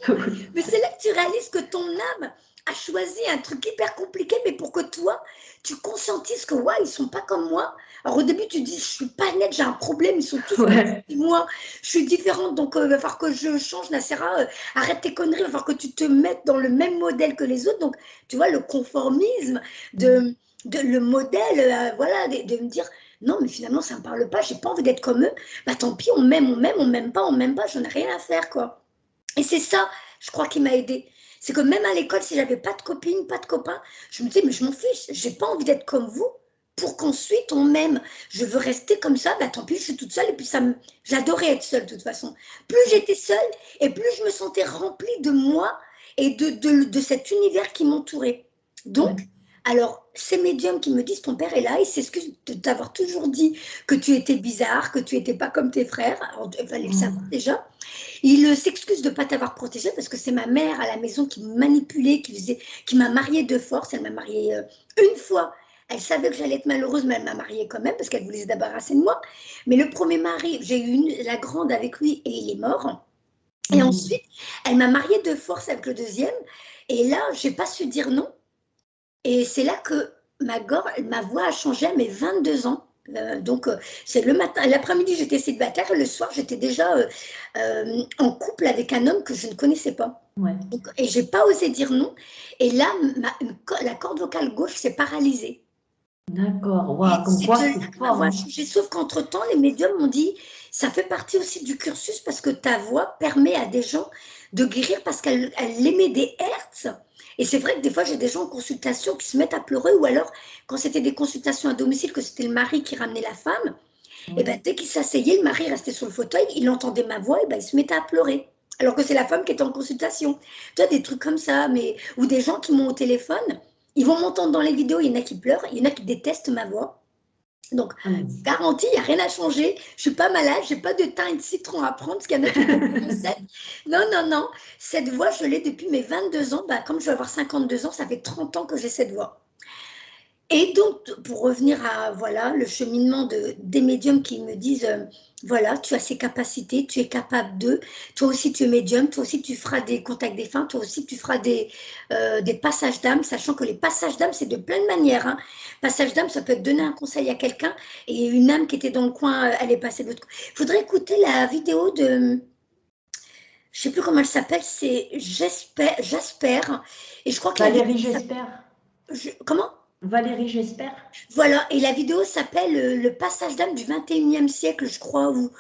Oui. mais c'est là que tu réalises que ton âme a choisi un truc hyper compliqué, mais pour que toi, tu conscientises que, ouais, ils sont pas comme moi. Alors au début, tu dis, je suis pas nette, j'ai un problème, ils sont tous comme Ouais. moi, je suis différente, donc il va falloir que je change, Nacera, arrête tes conneries, il va falloir que tu te mettes dans le même modèle que les autres. Donc, tu vois, le conformisme, le modèle, voilà, de me dire, non, mais finalement, ça ne me parle pas, j'ai pas envie d'être comme eux. Bah tant pis, on m'aime pas, j'en ai rien à faire, quoi. Et c'est ça, je crois, qui m'a aidée. C'est que même à l'école, si j'avais pas de copine, pas de copain, je me disais, mais je m'en fiche, j'ai pas envie d'être comme vous pour qu'ensuite on m'aime. Je veux rester comme ça, bah tant pis, je suis toute seule et puis j'adorais être seule de toute façon. Plus j'étais seule et plus je me sentais remplie de moi et de cet univers qui m'entourait. Donc, Ouais. alors, ces médiums qui me disent ton père est là, il s'excuse de t'avoir toujours dit que tu étais bizarre, que tu étais pas comme tes frères. Alors, il fallait le savoir Mm. déjà. Il s'excuse de ne pas t'avoir protégée parce que c'est ma mère à la maison qui me manipulait, qui m'a mariée de force. Elle m'a mariée une fois. Elle savait que j'allais être malheureuse, mais elle m'a mariée quand même parce qu'elle voulait se débarrasser de moi. Mais le premier mari, j'ai eu la grande avec lui et il est mort. Et Mhm. ensuite, elle m'a mariée de force avec le deuxième. Et là, je n'ai pas su dire non. Et c'est là que ma voix a changé à mes 22 ans. Donc, c'est le matin, l'après-midi, j'étais célibataire et le soir, j'étais déjà en couple avec un homme que je ne connaissais pas. Ouais. Donc, et j'ai pas osé dire non. Et là, la corde vocale gauche s'est paralysée. D'accord. Et Waouh, comme c'est quoi de là c'est que ma fort, voix a hein. changé. Sauf qu'entre-temps, les médiums m'ont dit, ça fait partie aussi du cursus parce que ta voix permet à des gens de guérir parce qu'elle émet des hertz. Et c'est vrai que des fois, j'ai des gens en consultation qui se mettent à pleurer ou alors, quand c'était des consultations à domicile, que c'était le mari qui ramenait la femme, et ben, Oui. dès qu'il s'asseyait, le mari restait sur le fauteuil, il entendait ma voix, et ben, il se mettait à pleurer. Alors que c'est la femme qui était en consultation. Tu vois, des trucs comme ça, mais ou des gens qui m'ont au téléphone, ils vont m'entendre dans les vidéos, il y en a qui pleurent, il y en a qui détestent ma voix. Donc, Ah, mais- garantie, il n'y a rien à changer. Je ne suis pas malade, je n'ai pas de thym et de citron à prendre, parce qu'il y en a qui prennent des recettes. Non, non, non. Cette voix, je l'ai depuis mes 22 ans. Bah, comme je vais avoir 52 ans, ça fait 30 ans que j'ai cette voix. Et donc, pour revenir à voilà, le cheminement des médiums qui me disent, voilà, tu as ces capacités, tu es capable de, toi aussi tu es médium, toi aussi tu feras des contacts défunts, toi aussi tu feras des passages d'âme, sachant que les passages d'âme, c'est de plein de manières. Hein. Passage d'âme, ça peut être donner un conseil à quelqu'un et une âme qui était dans le coin, elle est passée de l'autre côté. Il faudrait écouter la vidéo de, je ne sais plus comment elle s'appelle, c'est Jasper, et je crois que la vidéo, Valérie, j'espère. comment? Valérie, j'espère. Voilà, et la vidéo s'appelle Le passage d'âme du 21e siècle, je crois, ou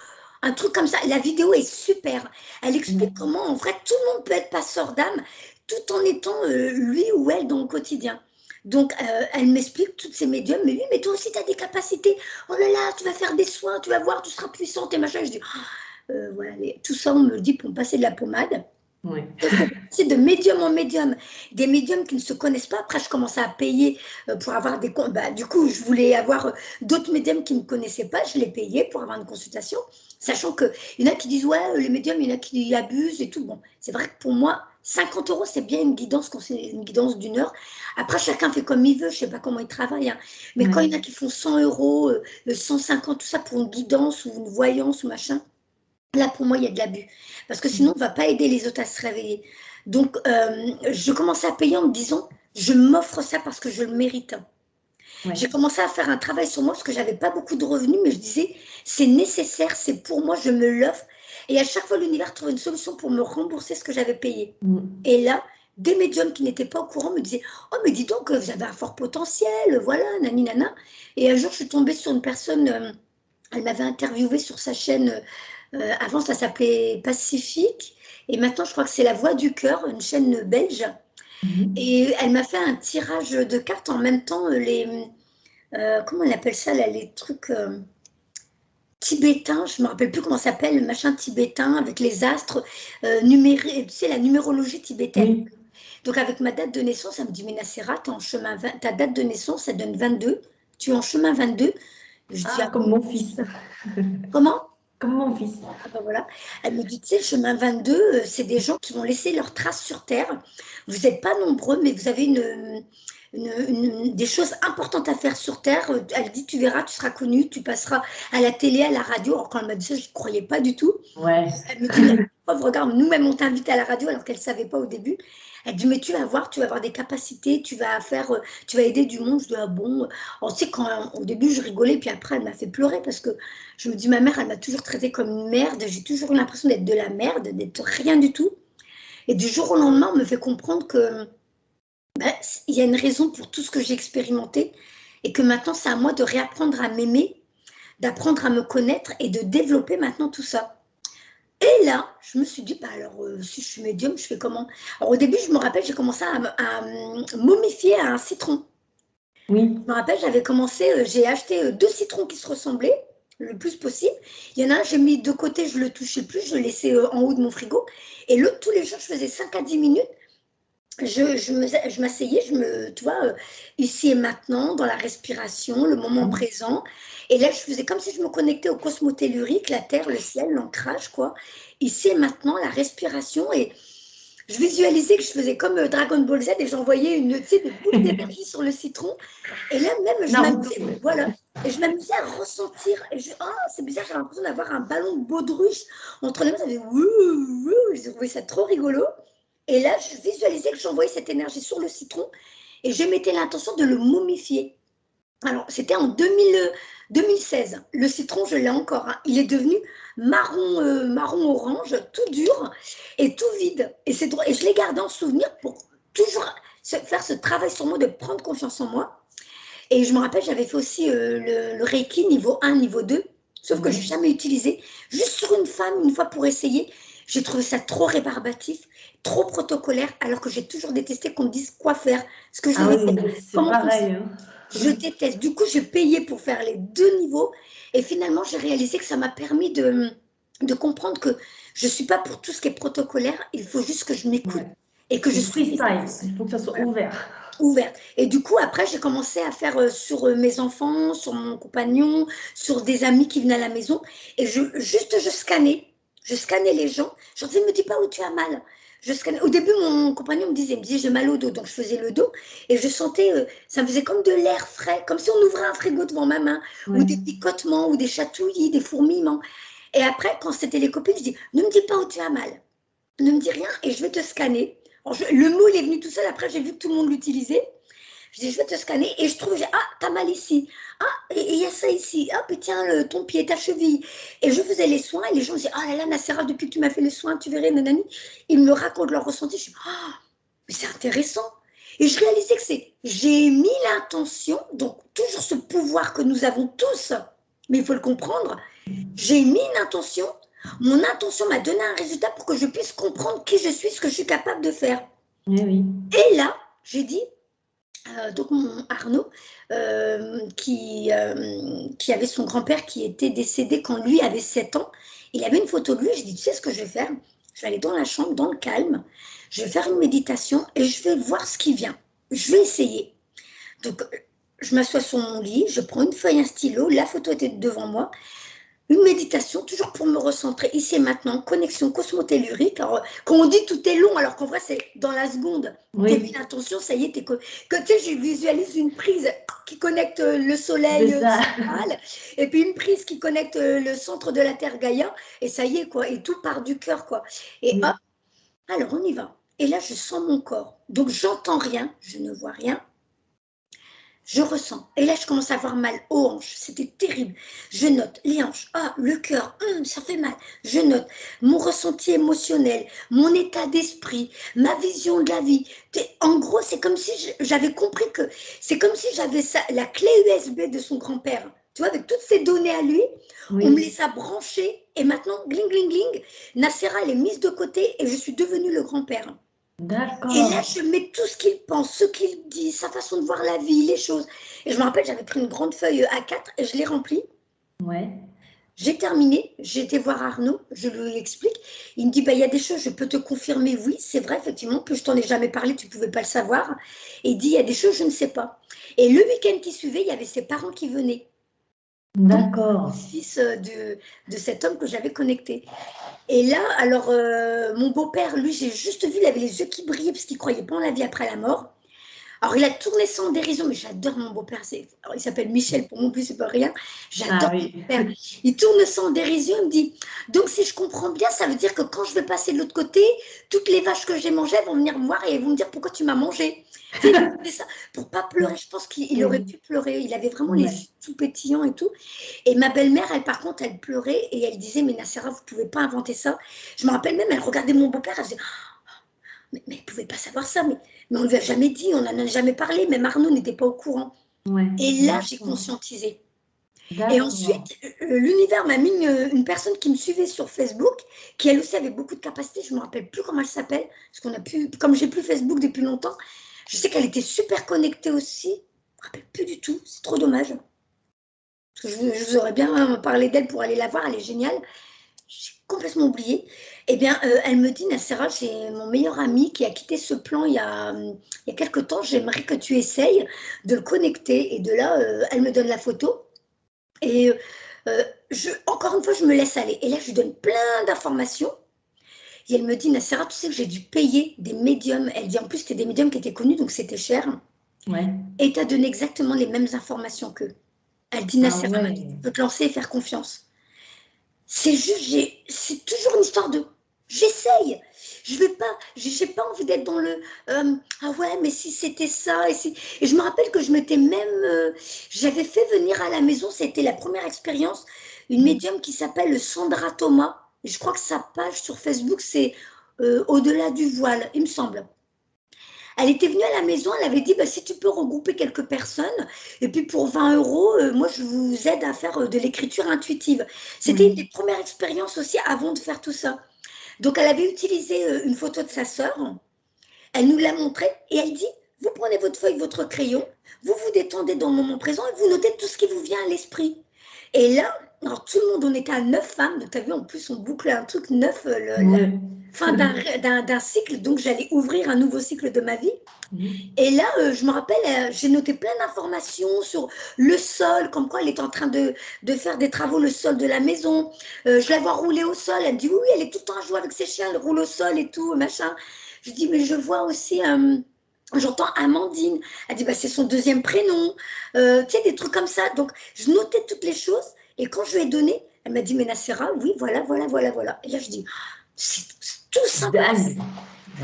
un truc comme ça. La vidéo est super. Elle explique D'accord. comment, en vrai, tout le monde peut être passeur d'âme tout en étant lui ou elle dans le quotidien. Donc, elle m'explique toutes ces médiums, mais oui, mais toi aussi, tu as des capacités. Oh là là, tu vas faire des soins, tu vas voir, tu seras puissante et machin. Je dis, voilà, tout ça, on me le dit pour me passer de la pommade. Oui. Il faut passer de médium en médium, des médiums qui ne se connaissent pas. Après, je commençais à payer pour avoir des comptes. Bah, du coup, je voulais avoir d'autres médiums qui ne me connaissaient pas. Je les payais pour avoir une consultation, sachant qu'il y en a qui disent ouais, les médiums, il y en a qui abusent et tout. Bon, c'est vrai que pour moi, 50 euros, c'est bien une guidance d'une heure. Après, chacun fait comme il veut. Je ne sais pas comment il travaille. Hein. Mais quand il y en a Oui. qui font 100 euros, 150, tout ça pour une guidance ou une voyance ou machin. Là, pour moi, il y a de l'abus. Parce que sinon, on ne va pas aider les autres à se réveiller. Donc, je commençais à payer en me disant, je m'offre ça parce que je le mérite. Oui. J'ai commencé à faire un travail sur moi parce que j'avais pas beaucoup de revenus, mais je disais, c'est nécessaire, c'est pour moi, je me l'offre. Et à chaque fois, l'univers trouvait une solution pour me rembourser ce que j'avais payé. Mm. Et là, des médiums qui n'étaient pas au courant me disaient, oh, mais dis donc, vous avez un fort potentiel, voilà, nani, nana. Et un jour, je suis tombée sur une personne, elle m'avait interviewée sur sa chaîne. Avant, ça s'appelait Pacifique. Et maintenant, je crois que c'est La Voix du Cœur, une chaîne belge. Et elle m'a fait un tirage de cartes en même temps, comment on appelle ça, là, les trucs tibétains, je ne me rappelle plus comment ça s'appelle, le machin tibétain avec les astres, tu sais, la numérologie tibétaine. Oui. Donc avec ma date de naissance, elle me dit, mais Nacera, ta date de naissance, ça donne 22, tu es en chemin 22. Je dis, ah Comme bon, mon fils. comment? Comme mon fils. Ah ben voilà. Elle me dit, tu sais, le chemin 22, c'est des gens qui vont laisser leurs traces sur Terre. Vous n'êtes pas nombreux, mais vous avez des choses importantes à faire sur Terre. Elle dit, tu verras, tu seras connu, tu passeras à la télé, à la radio. Alors quand elle m'a dit ça, je ne croyais pas du tout. Ouais. Elle me dit, mais pauvre, regarde, nous-mêmes, on t'invite à la radio alors qu'elle ne savait pas au début. Elle dit, mais tu vas voir, tu vas avoir des capacités, tu vas aider du monde. Je dis, ah bon. On sait quand au début, je rigolais, puis après, elle m'a fait pleurer parce que je me dis, ma mère, elle m'a toujours traitée comme une merde. J'ai toujours eu l'impression d'être de la merde, d'être rien du tout. Et du jour au lendemain, on me fait comprendre que ben, il y a une raison pour tout ce que j'ai expérimenté et que maintenant, c'est à moi de réapprendre à m'aimer, d'apprendre à me connaître et de développer maintenant tout ça. Et là, je me suis dit, bah alors, si je suis médium, je fais comment? Alors, au début, je me rappelle, j'ai commencé à momifier à un citron. Oui. Je me rappelle, j'ai acheté 2 citrons qui se ressemblaient le plus possible. Il y en a un, j'ai mis de côté, je ne le touchais plus, je le laissais en haut de mon frigo. Et l'autre, tous les jours, je faisais 5 à 10 minutes. Je m'asseyais, tu vois, ici et maintenant, dans la respiration, le moment présent. Et là, je faisais comme si je me connectais au cosmos tellurique, la terre, le ciel, l'ancrage, quoi. Ici et maintenant, la respiration. Et je visualisais que je faisais comme Dragon Ball Z et j'envoyais tu sais, des boules d'énergie sur le citron. Et là, même, je Naruto. m'amusais, voilà. Et je m'amusais à ressentir. Et c'est bizarre, j'avais l'impression d'avoir un ballon de baudruche entre les mains. Ça faisait wouh, wouh. J'ai trouvé ça trop rigolo. Et là, je visualisais que j'envoyais cette énergie sur le citron et je mettais l'intention de le momifier. Alors, c'était en 2016. Le citron, je l'ai encore. Hein. Il est devenu marron-orange, tout dur et tout vide. Et je l'ai gardé en souvenir pour toujours faire ce travail sur moi, de prendre confiance en moi. Et je me rappelle, j'avais fait aussi le Reiki niveau 1, niveau 2, sauf que je n'ai jamais utilisé. Juste sur une femme, une fois pour essayer. J'ai trouvé ça trop rébarbatif, trop protocolaire, alors que j'ai toujours détesté qu'on me dise quoi faire. Ce que je Oui, c'est pareil. Je déteste. Du coup, j'ai payé pour faire les 2 niveaux. Et finalement, j'ai réalisé que ça m'a permis de comprendre que je ne suis pas pour tout ce qui est protocolaire. Il faut juste que je m'écoute et que je suis freestyle. Il faut que ça soit ouvert. Ouverte. Et du coup, après, j'ai commencé à faire sur mes enfants, sur mon compagnon, sur des amis qui venaient à la maison. Et je scannais. Je scannais les gens. Je leur disais, ne me dis pas où tu as mal. Je scannais. Au début, mon compagnon me disait, j'ai mal au dos. Donc, je faisais le dos. Et je sentais, ça me faisait comme de l'air frais, comme si on ouvrait un frigo devant ma main. Ou des picotements, ou des chatouillis, des fourmillements. Et après, quand c'était les copines, je dis, ne me dis pas où tu as mal. Ne me dis rien et je vais te scanner. Le mot, il est venu tout seul. Après, j'ai vu que tout le monde l'utilisait. Je dis, je vais te scanner et je trouve, ah, t'as mal ici. Ah, et il y a ça ici. Ah, puis tiens, ton pied, ta cheville. Et je faisais les soins et les gens disaient, ah là là, Nacera, depuis que tu m'as fait le soin, tu verrais, nanani. Ils me racontent leur ressenti. Je dis, ah, mais c'est intéressant. Et je réalisais que j'ai mis l'intention, donc toujours ce pouvoir que nous avons tous, mais il faut le comprendre. J'ai mis une intention. Mon intention m'a donné un résultat pour que je puisse comprendre qui je suis, ce que je suis capable de faire. Oui. Et là, j'ai dit, donc mon Arnaud, qui avait son grand-père qui était décédé quand lui avait 7 ans, il avait une photo de lui, je dis, tu sais ce que je vais faire? Je vais aller dans la chambre, dans le calme, je vais faire une méditation et je vais voir ce qui vient. Je vais essayer. Donc, je m'assois sur mon lit, je prends une feuille, un stylo, la photo était devant moi, une méditation, toujours pour me recentrer ici et maintenant, connexion cosmotellurique. Alors, quand on dit tout est long, alors qu'en vrai, c'est dans la seconde. Tu as mis l'intention, ça y est, tu sais, je visualise une prise qui connecte le soleil central, et puis une prise qui connecte le centre de la Terre Gaïa, et ça y est, quoi, et tout part du cœur, quoi. Et hop, alors on y va. Et là, je sens mon corps. Donc, j'entends rien, je ne vois rien. Je ressens. Et là, je commence à avoir mal aux hanches. C'était terrible. Je note les hanches. Ah, le cœur, ça fait mal. Je note mon ressenti émotionnel, mon état d'esprit, ma vision de la vie. En gros, c'est comme si j'avais compris que c'est comme si j'avais la clé USB de son grand-père. Tu vois, avec toutes ces données à lui, on me les a branchées. Et maintenant, gling, gling, gling, Nacera, elle est mise de côté et je suis devenue le grand-père. Et là, D'accord. je mets tout ce qu'il pense, ce qu'il dit, sa façon de voir la vie, les choses. Et je me rappelle, j'avais pris une grande feuille A4 et je l'ai remplie. Ouais. J'ai terminé, j'ai été voir Arnaud, je lui explique. Il me dit, bah, il y a des choses, je peux te confirmer, oui, c'est vrai, effectivement, que je t'en ai jamais parlé, tu ne pouvais pas le savoir. Et il dit, il y a des choses, je ne sais pas. Et le week-end qui suivait, il y avait ses parents qui venaient. Donc, le D'accord. fils de cet homme que j'avais connecté. Et là, alors, mon beau-père, lui, j'ai juste vu, il avait les yeux qui brillaient parce qu'il ne croyait pas en la vie après la mort. Alors, il a tourné ça en dérision, mais j'adore mon beau-père. Il s'appelle Michel, pour moi, en plus, c'est pas rien. Ah J'adore mon oui. beau-père. Il tourne ça en dérision, il me dit, donc si je comprends bien, ça veut dire que quand je vais passer de l'autre côté, toutes les vaches que j'ai mangées vont venir me voir et elles vont me dire pourquoi tu m'as mangé. Tu sais, il fait ça pour pas pleurer. Je pense qu'il aurait pu pleurer. Il avait vraiment les Ouais. yeux tout pétillants et tout. Et ma belle-mère, elle, par contre, elle pleurait et elle disait, mais Nacera, vous pouvez pas inventer ça. Je me rappelle même, elle regardait mon beau-père, elle disait, mais elle ne pouvait pas savoir ça, mais on ne lui a jamais dit, on n'en a jamais parlé, même Arnaud n'était pas au courant. Ouais. Et là, j'ai D'accord. conscientisé. Et D'accord. ensuite, l'univers m'a mis une personne qui me suivait sur Facebook, qui elle aussi avait beaucoup de capacités, je ne me rappelle plus comment elle s'appelle, parce qu'on a pu, comme j'ai plus Facebook depuis longtemps, je sais qu'elle était super connectée aussi, je ne me rappelle plus du tout, c'est trop dommage. Parce que je vous aurais bien parlé d'elle pour aller la voir, elle est géniale. J'ai complètement oublié. Eh bien, elle me dit, Nacera, j'ai mon meilleur ami qui a quitté ce plan il y a quelque temps. J'aimerais que tu essayes de le connecter. Et de là, elle me donne la photo. Et encore une fois, je me laisse aller. Et là, je lui donne plein d'informations. Et elle me dit, Nacera, tu sais que j'ai dû payer des médiums. Elle dit, en plus, c'était des médiums qui étaient connus, donc c'était cher. Ouais. Et tu as donné exactement les mêmes informations qu'eux. Elle dit, Ah Nacera, tu ouais. peux te lancer et faire confiance. C'est juste, c'est toujours une histoire de j'essaye. Je vais pas, j'ai pas envie d'être dans le ah ouais, mais si c'était ça et je me rappelle que je m'étais même j'avais fait venir à la maison, c'était la première expérience, une médium qui s'appelle Sandra Thomas. Et je crois que sa page sur Facebook c'est au-delà du voile, il me semble. Elle était venue à la maison, elle avait dit bah, si tu peux regrouper quelques personnes, et puis pour 20 euros, moi je vous aide à faire de l'écriture intuitive. C'était une Oui. des premières expériences aussi avant de faire tout ça. Donc elle avait utilisé une photo de sa sœur, elle nous l'a montrée et elle dit vous prenez votre feuille, votre crayon, vous vous détendez dans le moment présent et vous notez tout ce qui vous vient à l'esprit. Et là, alors tout le monde, on était à 9 femmes, donc tu as vu en plus on bouclait un truc neuf, la Ouais. fin d'un cycle, donc j'allais ouvrir un nouveau cycle de ma vie. Mhm. Et là, je me rappelle, j'ai noté plein d'informations sur le sol, comme quoi elle est en train de faire des travaux, le sol de la maison. Je la vois rouler au sol. Elle me dit, oui, oui, elle est tout le temps à jouer avec ses chiens, elle roule au sol et tout, machin. Je dis, mais je vois aussi, j'entends Amandine. Elle dit, bah, c'est son deuxième prénom. Tu sais, des trucs comme ça. Donc, je notais toutes les choses. Et quand je lui ai donné, elle m'a dit, mais Nacera, oui, voilà, voilà, voilà, voilà. Et là, je dis, c'est tout simple. Dingue.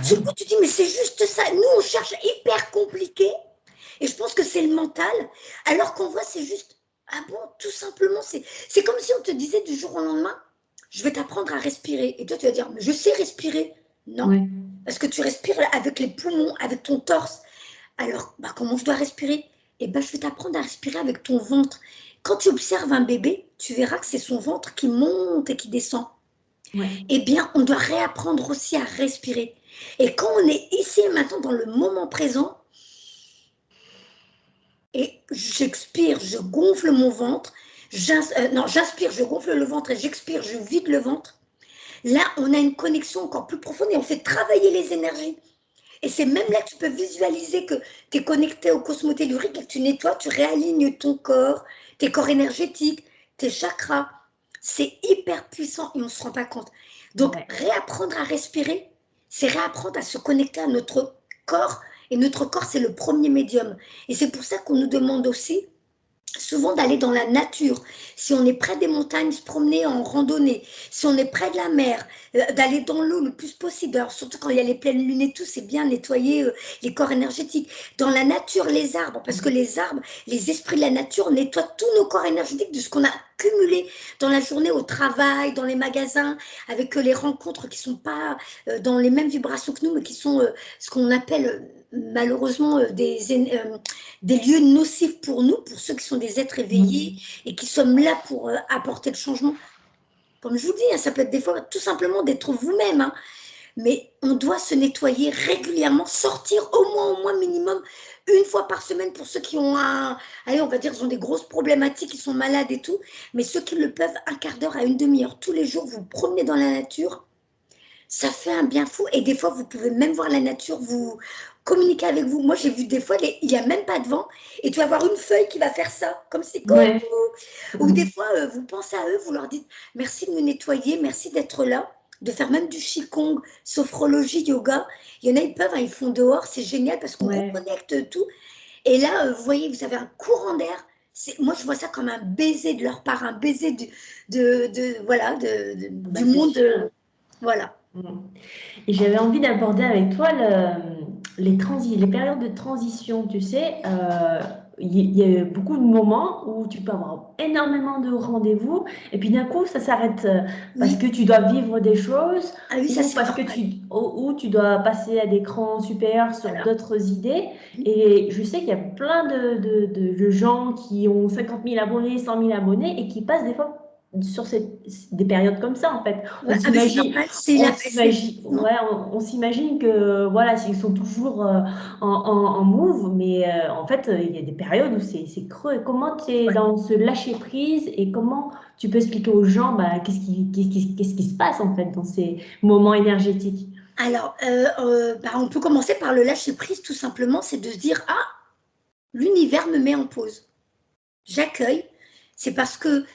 Du Ouais. coup, tu dis, mais c'est juste ça. Nous, on cherche hyper compliqué. Et je pense que c'est le mental. Alors qu'on voit, c'est juste, ah bon, tout simplement, c'est comme si on te disait du jour au lendemain, je vais t'apprendre à respirer. Et toi, tu vas dire, mais je sais respirer. Non, Ouais. parce que tu respires avec les poumons, avec ton torse. Alors, bah, comment je dois respirer? Eh ben, je vais t'apprendre à respirer avec ton ventre. Quand tu observes un bébé, tu verras que c'est son ventre qui monte et qui descend. Ouais. Eh bien, on doit réapprendre aussi à respirer. Et quand on est ici et maintenant dans le moment présent, et j'expire, je gonfle mon ventre, non, j'inspire, je gonfle le ventre et j'expire, je vide le ventre. Là, on a une connexion encore plus profonde et on fait travailler les énergies. Et c'est même là que tu peux visualiser que tu es connecté au cosmotellurique et que tu nettoies, tu réalignes ton corps, tes corps énergétiques, tes chakras. C'est hyper puissant et on ne se rend pas compte. Donc, Ouais. réapprendre à respirer, c'est réapprendre à se connecter à notre corps. Et notre corps, c'est le premier médium. Et c'est pour ça qu'on nous demande aussi souvent d'aller dans la nature. Si on est près des montagnes, se promener en randonnée. Si on est près de la mer, d'aller dans l'eau le plus possible. Alors, surtout quand il y a les pleines lunes et tout, c'est bien nettoyer les corps énergétiques. Dans la nature, les arbres, parce que les arbres, les esprits de la nature nettoient tous nos corps énergétiques de ce qu'on a cumulé dans la journée au travail, dans les magasins, avec les rencontres qui ne sont pas dans les mêmes vibrations que nous, mais qui sont ce qu'on appelle malheureusement des lieux nocifs pour nous, pour ceux qui sont des êtres éveillés Mhm. et qui sommes là pour apporter le changement. Comme je vous dis, hein, ça peut être des fois tout simplement d'être vous-même. Hein. mais on doit se nettoyer régulièrement, sortir au moins minimum une fois par semaine pour ceux qui ont allez, on va dire, ils ont des grosses problématiques, ils sont malades et tout, mais ceux qui le peuvent, un quart d'heure à une demi-heure tous les jours, vous promenez dans la nature, ça fait un bien fou. Et des fois, vous pouvez même voir la nature, vous communiquer avec vous. Moi, j'ai vu des fois, il n'y a même pas de vent, et tu vas avoir une feuille qui va faire ça, comme c'est comme. Ouais. Ou des fois, vous pensez à eux, vous leur dites merci de me nettoyer, merci d'être là, de faire même du qigong, sophrologie, yoga. Il y en a, ils peuvent, hein, ils font dehors, c'est génial parce qu'on Ouais. reconnecte tout. Et là, vous voyez, vous avez un courant d'air. Moi, je vois ça comme un baiser de leur part, un baiser voilà, Bah, du c'est monde. sûr. Voilà. Et j'avais envie d'aborder avec toi les périodes de transition. Tu sais, il y a beaucoup de moments où tu peux avoir énormément de rendez-vous et puis d'un coup, ça s'arrête parce que Oui, tu dois vivre des choses ah oui, ça ou c'est parce que normal. ou tu dois passer à des crans supérieurs sur Voilà. d'autres idées. Et je sais qu'il y a plein de gens qui ont 50 000 abonnés, 100 000 abonnés et qui passent des fois sur des périodes comme ça, en fait. Ouais, ah, mais c'est normal, c'est la. Non. Ouais, on s'imagine que voilà, s'ils sont toujours en move, mais en fait, il y a des périodes où c'est creux. Et comment tu es Ouais. dans ce lâcher prise et comment tu peux expliquer aux gens bah, qu'est-ce qui se passe en fait dans ces moments énergétiques? Alors, bah, on peut commencer par le lâcher prise, tout simplement, c'est de se dire ah, l'univers me met en pause. J'accueille. C'est parce que,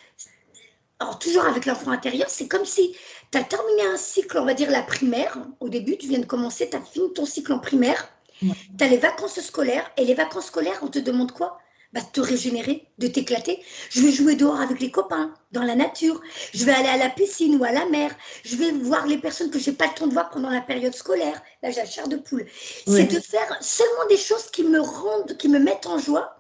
alors toujours avec l'enfant intérieur, c'est comme si tu as terminé un cycle, on va dire la primaire. Au début, tu viens de commencer, tu as fini ton cycle en primaire. Ouais. Tu as les vacances scolaires. Et les vacances scolaires, on te demande quoi? Bah, de te régénérer, de t'éclater. Je vais jouer dehors avec les copains, dans la nature. Je vais aller à la piscine ou à la mer. Je vais voir les personnes que je n'ai pas le temps de voir pendant la période scolaire. Là, j'ai la chair de poule. C'est de Ouais. faire seulement des choses qui me rendent, qui me mettent en joie.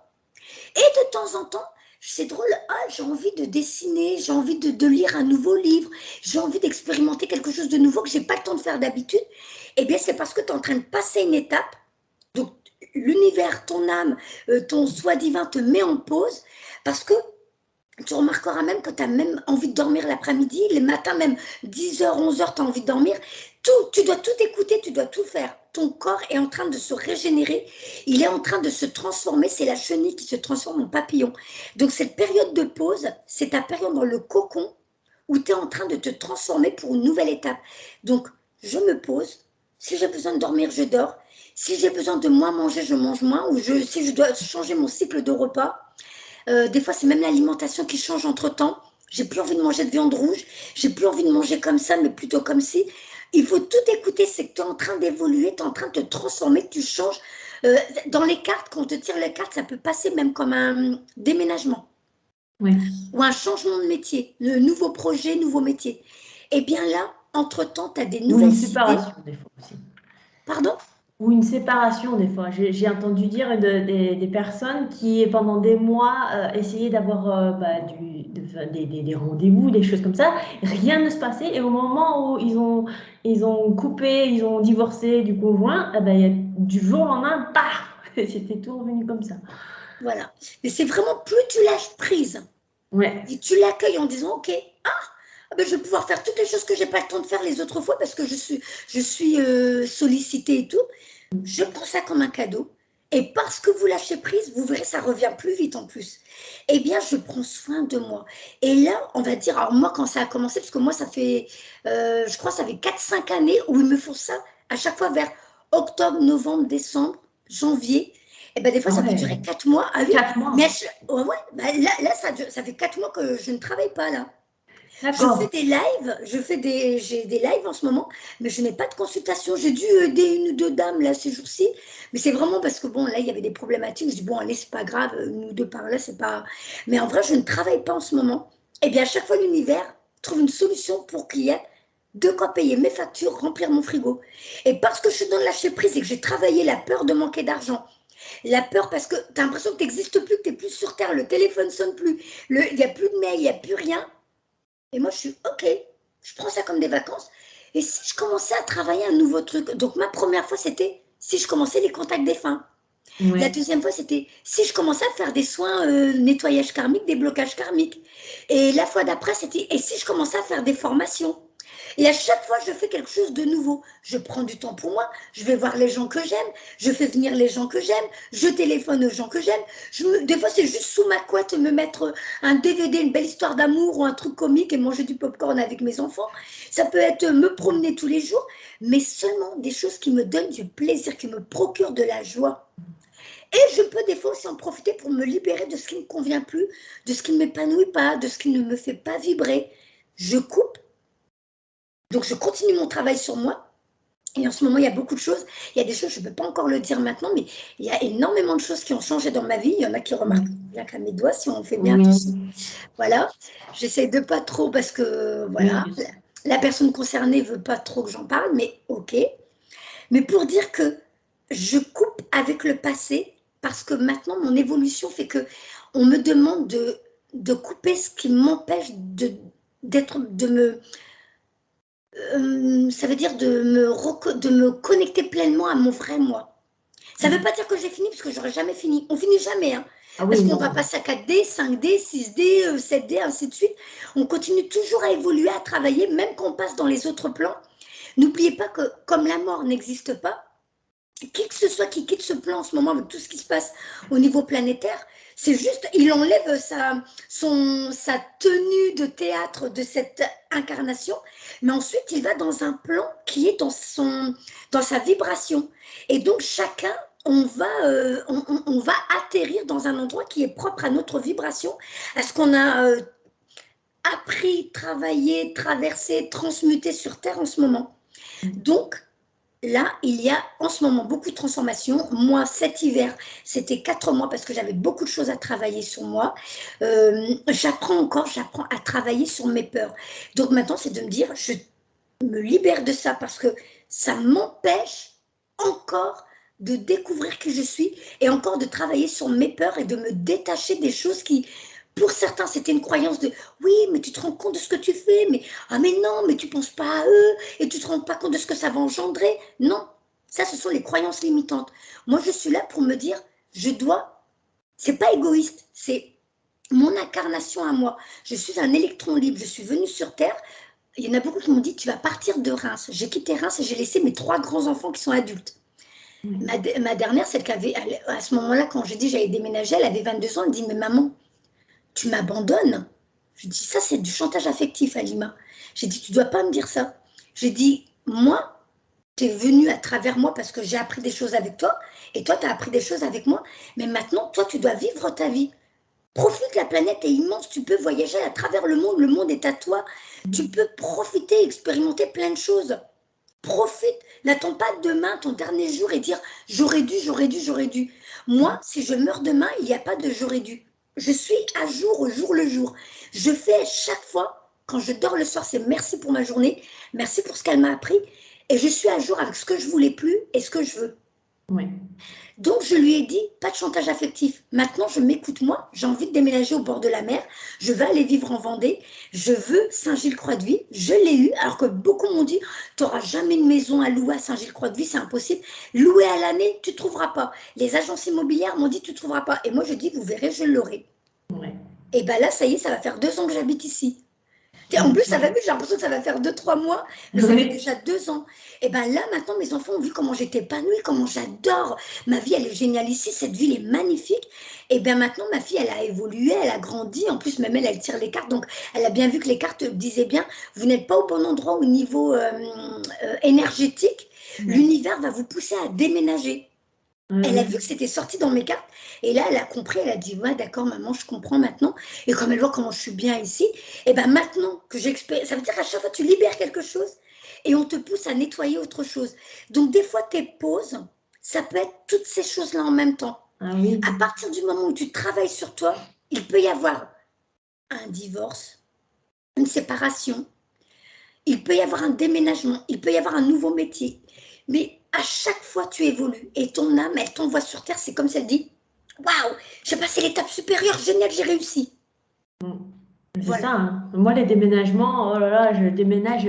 Et de temps en temps, c'est drôle, ah, j'ai envie de dessiner, j'ai envie de lire un nouveau livre, j'ai envie d'expérimenter quelque chose de nouveau que je n'ai pas le temps de faire d'habitude. Eh bien, c'est parce que tu es en train de passer une étape. Donc, l'univers, ton âme, ton soi divin te met en pause parce que tu remarqueras même que tu as même envie de dormir l'après-midi, les matins même 10h, 11h, tu as envie de dormir. Tout, tu dois tout écouter, tu dois tout faire. Ton corps est en train de se régénérer, il est en train de se transformer, c'est la chenille qui se transforme en papillon. Donc cette période de pause, c'est ta période dans le cocon où tu es en train de te transformer pour une nouvelle étape. Donc je me pose, si j'ai besoin de dormir, je dors. Si j'ai besoin de moins manger, je mange moins. Ou si je dois changer mon cycle de repas, des fois, c'est même l'alimentation qui change entre-temps. J'ai plus envie de manger de viande rouge. J'ai plus envie de manger comme ça, mais plutôt comme si. Il faut tout écouter. C'est que tu es en train d'évoluer, tu es en train de te transformer, tu changes. Dans les cartes, quand on te tire les cartes, ça peut passer même comme un déménagement Ouais. ou un changement de métier, le nouveau projet, nouveau métier. Eh bien là, entre-temps, tu as des Ou une nouvelles idées. séparation des fois aussi. Pardon? Ou une séparation des fois. J'ai entendu dire des personnes qui, pendant des mois, essayaient d'avoir bah, des rendez-vous, des choses comme ça. Rien ne se passait. Et au moment où ils ont coupé, ils ont divorcé du conjoint, eh ben, du jour au lendemain, paf, c'était tout revenu comme ça. Voilà. Mais c'est vraiment plus tu lâches prise Ouais, et tu l'accueilles en disant, OK, ah ben, je vais pouvoir faire toutes les choses que j'ai pas le temps de faire les autres fois parce que je suis sollicitée et tout. Je prends ça comme un cadeau. Et parce que vous lâchez prise, vous verrez, ça revient plus vite en plus. Eh bien, je prends soin de moi. Et là, on va dire, alors moi, quand ça a commencé, parce que moi, ça fait, je crois, ça fait 4-5 années où ils me font ça à chaque fois vers octobre, novembre, décembre, janvier. Et ben des fois, ah ça peut durer ouais, 4 mois. Ah oui, 4 mois. mais ouais, ouais, ben là ça fait 4 mois que je ne travaille pas là. Je fais D'accord. des lives, j'ai des lives en ce moment, mais je n'ai pas de consultation. J'ai dû aider une ou deux dames là ces jours-ci, mais c'est vraiment parce que bon, là, il y avait des problématiques. Je dis bon, allez, c'est pas grave, une ou deux par là, c'est pas. Mais en vrai, je ne travaille pas en ce moment. Et bien, à chaque fois, l'univers trouve une solution pour qu'il y ait de quoi payer mes factures, remplir mon frigo. Et parce que je suis dans le lâcher prise et que j'ai travaillé la peur de manquer d'argent, la peur parce que tu as l'impression que tu n'existes plus, que tu n'es plus sur Terre, le téléphone sonne plus, il n'y a plus de mail, il n'y a plus rien. Et moi, je suis OK, je prends ça comme des vacances. Et si je commençais à travailler un nouveau truc? Donc, ma première fois, c'était si je commençais les contacts défunts. La Ouais. deuxième fois, c'était si je commençais à faire des soins nettoyage karmique, déblocages karmiques. Et la fois d'après, c'était et si je commençais à faire des formations. Et à chaque fois, je fais quelque chose de nouveau. Je prends du temps pour moi, je vais voir les gens que j'aime, je fais venir les gens que j'aime, je téléphone aux gens que j'aime. Des fois, c'est juste sous ma couette me mettre un DVD, une belle histoire d'amour ou un truc comique et manger du popcorn avec mes enfants. Ça peut être me promener tous les jours, mais seulement des choses qui me donnent du plaisir, qui me procurent de la joie. Et je peux des fois aussi en profiter pour me libérer de ce qui ne me convient plus, de ce qui ne m'épanouit pas, de ce qui ne me fait pas vibrer. Je coupe. Donc, je continue mon travail sur moi. Et en ce moment, il y a beaucoup de choses. Il y a des choses, je ne peux pas encore le dire maintenant, mais il y a énormément de choses qui ont changé dans ma vie. Il y en a qui remarquent bien qu'à mes doigts, si on fait bien tout ça. Voilà. J'essaie de pas trop parce que, voilà, la personne concernée ne veut pas trop que j'en parle, mais ok. Mais pour dire que je coupe avec le passé parce que maintenant, mon évolution fait que on me demande de couper ce qui m'empêche de me... ça veut dire de me connecter pleinement à mon vrai moi. Ça ne veut pas dire que j'ai fini, parce que j'aurais jamais fini. On finit jamais, hein. Ah oui, parce qu'on va passer à 4D, 5D, 6D, 7D, ainsi de suite. On continue toujours à évoluer, à travailler, même quand on passe dans les autres plans. N'oubliez pas que comme la mort n'existe pas, qui que ce soit qui quitte ce plan en ce moment avec tout ce qui se passe au niveau planétaire, c'est juste, il enlève sa tenue de théâtre de cette incarnation, mais ensuite il va dans un plan qui est dans sa vibration. Et donc chacun, on va atterrir dans un endroit qui est propre à notre vibration, à ce qu'on a appris, travaillé, traversé, transmuté sur Terre en ce moment. Donc, là, il y a en ce moment beaucoup de transformations. Moi, cet hiver, c'était 4 mois parce que j'avais beaucoup de choses à travailler sur moi. J'apprends à travailler sur mes peurs. Donc maintenant, c'est de me dire, je me libère de ça parce que ça m'empêche encore de découvrir qui je suis et encore de travailler sur mes peurs et de me détacher des choses qui... Pour certains, c'était une croyance de « oui, mais tu te rends compte de ce que tu fais, mais mais non, mais tu ne penses pas à eux et tu ne te rends pas compte de ce que ça va engendrer. » Non, ça, ce sont les croyances limitantes. Moi, je suis là pour me dire « je dois... » C'est pas égoïste, c'est mon incarnation à moi. Je suis un électron libre, je suis venue sur Terre. Il y en a beaucoup qui m'ont dit « tu vas partir de Reims ». J'ai quitté Reims et j'ai laissé mes 3 grands-enfants qui sont adultes. Ma dernière, celle qui avait, à ce moment-là, quand j'ai dit j'allais déménager, elle avait 22 ans, elle me dit « mais maman, tu m'abandonnes ?» Je dis, ça, c'est du chantage affectif, Halima. J'ai dit, tu ne dois pas me dire ça. J'ai dit, moi, tu es venue à travers moi parce que j'ai appris des choses avec toi, et toi, tu as appris des choses avec moi, mais maintenant, toi, tu dois vivre ta vie. Profite, la planète est immense, tu peux voyager à travers le monde est à toi. Tu peux profiter, expérimenter plein de choses. Profite, n'attends pas demain, ton dernier jour, et dire, j'aurais dû, j'aurais dû, j'aurais dû. Moi, si je meurs demain, il n'y a pas de j'aurais dû. Je suis à jour, au jour le jour. Je fais chaque fois, quand je dors le soir, c'est merci pour ma journée, merci pour ce qu'elle m'a appris, et je suis à jour avec ce que je voulais plus et ce que je veux. Oui. Donc, je lui ai dit, pas de chantage affectif. Maintenant, je m'écoute moi, j'ai envie de déménager au bord de la mer, je veux aller vivre en Vendée, je veux Saint-Gilles-Croix-de-Vie, je l'ai eu, alors que beaucoup m'ont dit, tu n'auras jamais une maison à louer à Saint-Gilles-Croix-de-Vie, c'est impossible. Louer à l'année, tu ne trouveras pas. Les agences immobilières m'ont dit, tu ne trouveras pas. Et moi, je dis, vous verrez, je l'aurai. Ouais. Et bien là, ça y est, ça va faire 2 ans que j'habite ici. En plus, ça va vite, j'ai l'impression que ça va faire 2-3 mois, mais ça fait déjà 2 ans. Et bien là, maintenant, mes enfants ont vu comment j'étais épanouie, comment j'adore. Ma vie, elle est géniale ici, cette ville est magnifique. Et bien maintenant, ma fille, elle a évolué, elle a grandi. En plus, même elle tire les cartes. Donc, elle a bien vu que les cartes disaient bien, vous n'êtes pas au bon endroit au niveau énergétique. L'univers va vous pousser à déménager. Elle a vu que c'était sorti dans mes cartes et là, elle a compris, elle a dit « ouais, d'accord, maman, je comprends maintenant ». Et comme elle voit comment je suis bien ici, et bien maintenant que j'expérimente, ça veut dire qu'à chaque fois, tu libères quelque chose et on te pousse à nettoyer autre chose. Donc, des fois, tes pauses, ça peut être toutes ces choses-là en même temps. Ah oui. À partir du moment où tu travailles sur toi, il peut y avoir un divorce, une séparation, il peut y avoir un déménagement, il peut y avoir un nouveau métier. Mais à chaque fois, tu évolues et ton âme, elle t'envoie sur Terre. C'est comme si elle dit « waouh, j'ai passé l'étape supérieure, génial, j'ai réussi ». C'est Voilà. ça, hein. Moi, les déménagements, oh là là, je déménage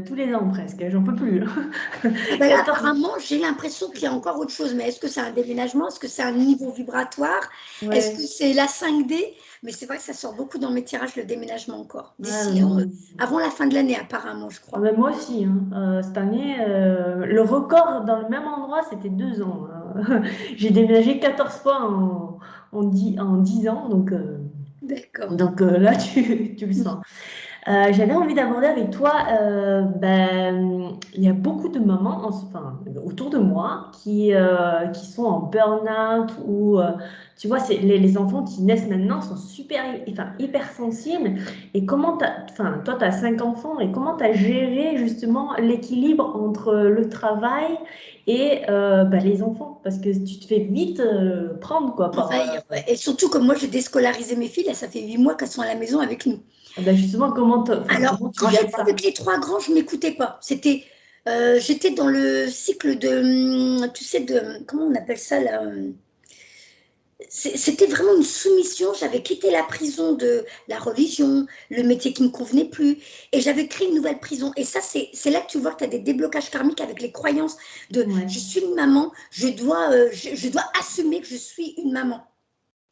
tous les ans presque, j'en peux plus. Ah ben là, 14. apparemment, j'ai l'impression qu'il y a encore autre chose. Mais est-ce que c'est un déménagement? Est-ce que c'est un niveau vibratoire? Est-ce que Ouais. c'est la 5D? Mais c'est vrai que ça sort beaucoup dans mes tirages, le déménagement encore. Ah, D'ici, avant la fin de l'année, apparemment, je crois. mais moi aussi, hein. Cette année, le record dans le même endroit, c'était 2 ans, hein. J'ai déménagé 14 fois en 10 ans, D'accord. donc là, tu le sens. J'avais envie d'aborder avec toi, il y a beaucoup de mamans, enfin, autour de moi qui sont en burn-out ou, tu vois, les enfants qui naissent maintenant sont super, enfin, hypersensibles. Et enfin, toi, tu as 5 enfants, et comment tu as géré justement l'équilibre entre le travail et les enfants? Parce que tu te fais vite prendre, quoi, Envahir, ouais. Et surtout que moi, j'ai déscolarisé mes filles. Là, ça fait 8 mois qu'elles sont à la maison avec nous. justement, enfin, Alors, comment tu quand gères j'étais avec ça? les trois grands, je ne m'écoutais pas. J'étais dans le cycle de, tu sais, comment on appelle ça là c'était vraiment une soumission. J'avais quitté la prison de la religion, le métier qui ne me convenait plus, et j'avais créé une nouvelle prison. Et ça, c'est là que tu vois que tu as des déblocages karmiques avec les croyances de Ouais. je suis une maman, je dois assumer que je suis une maman.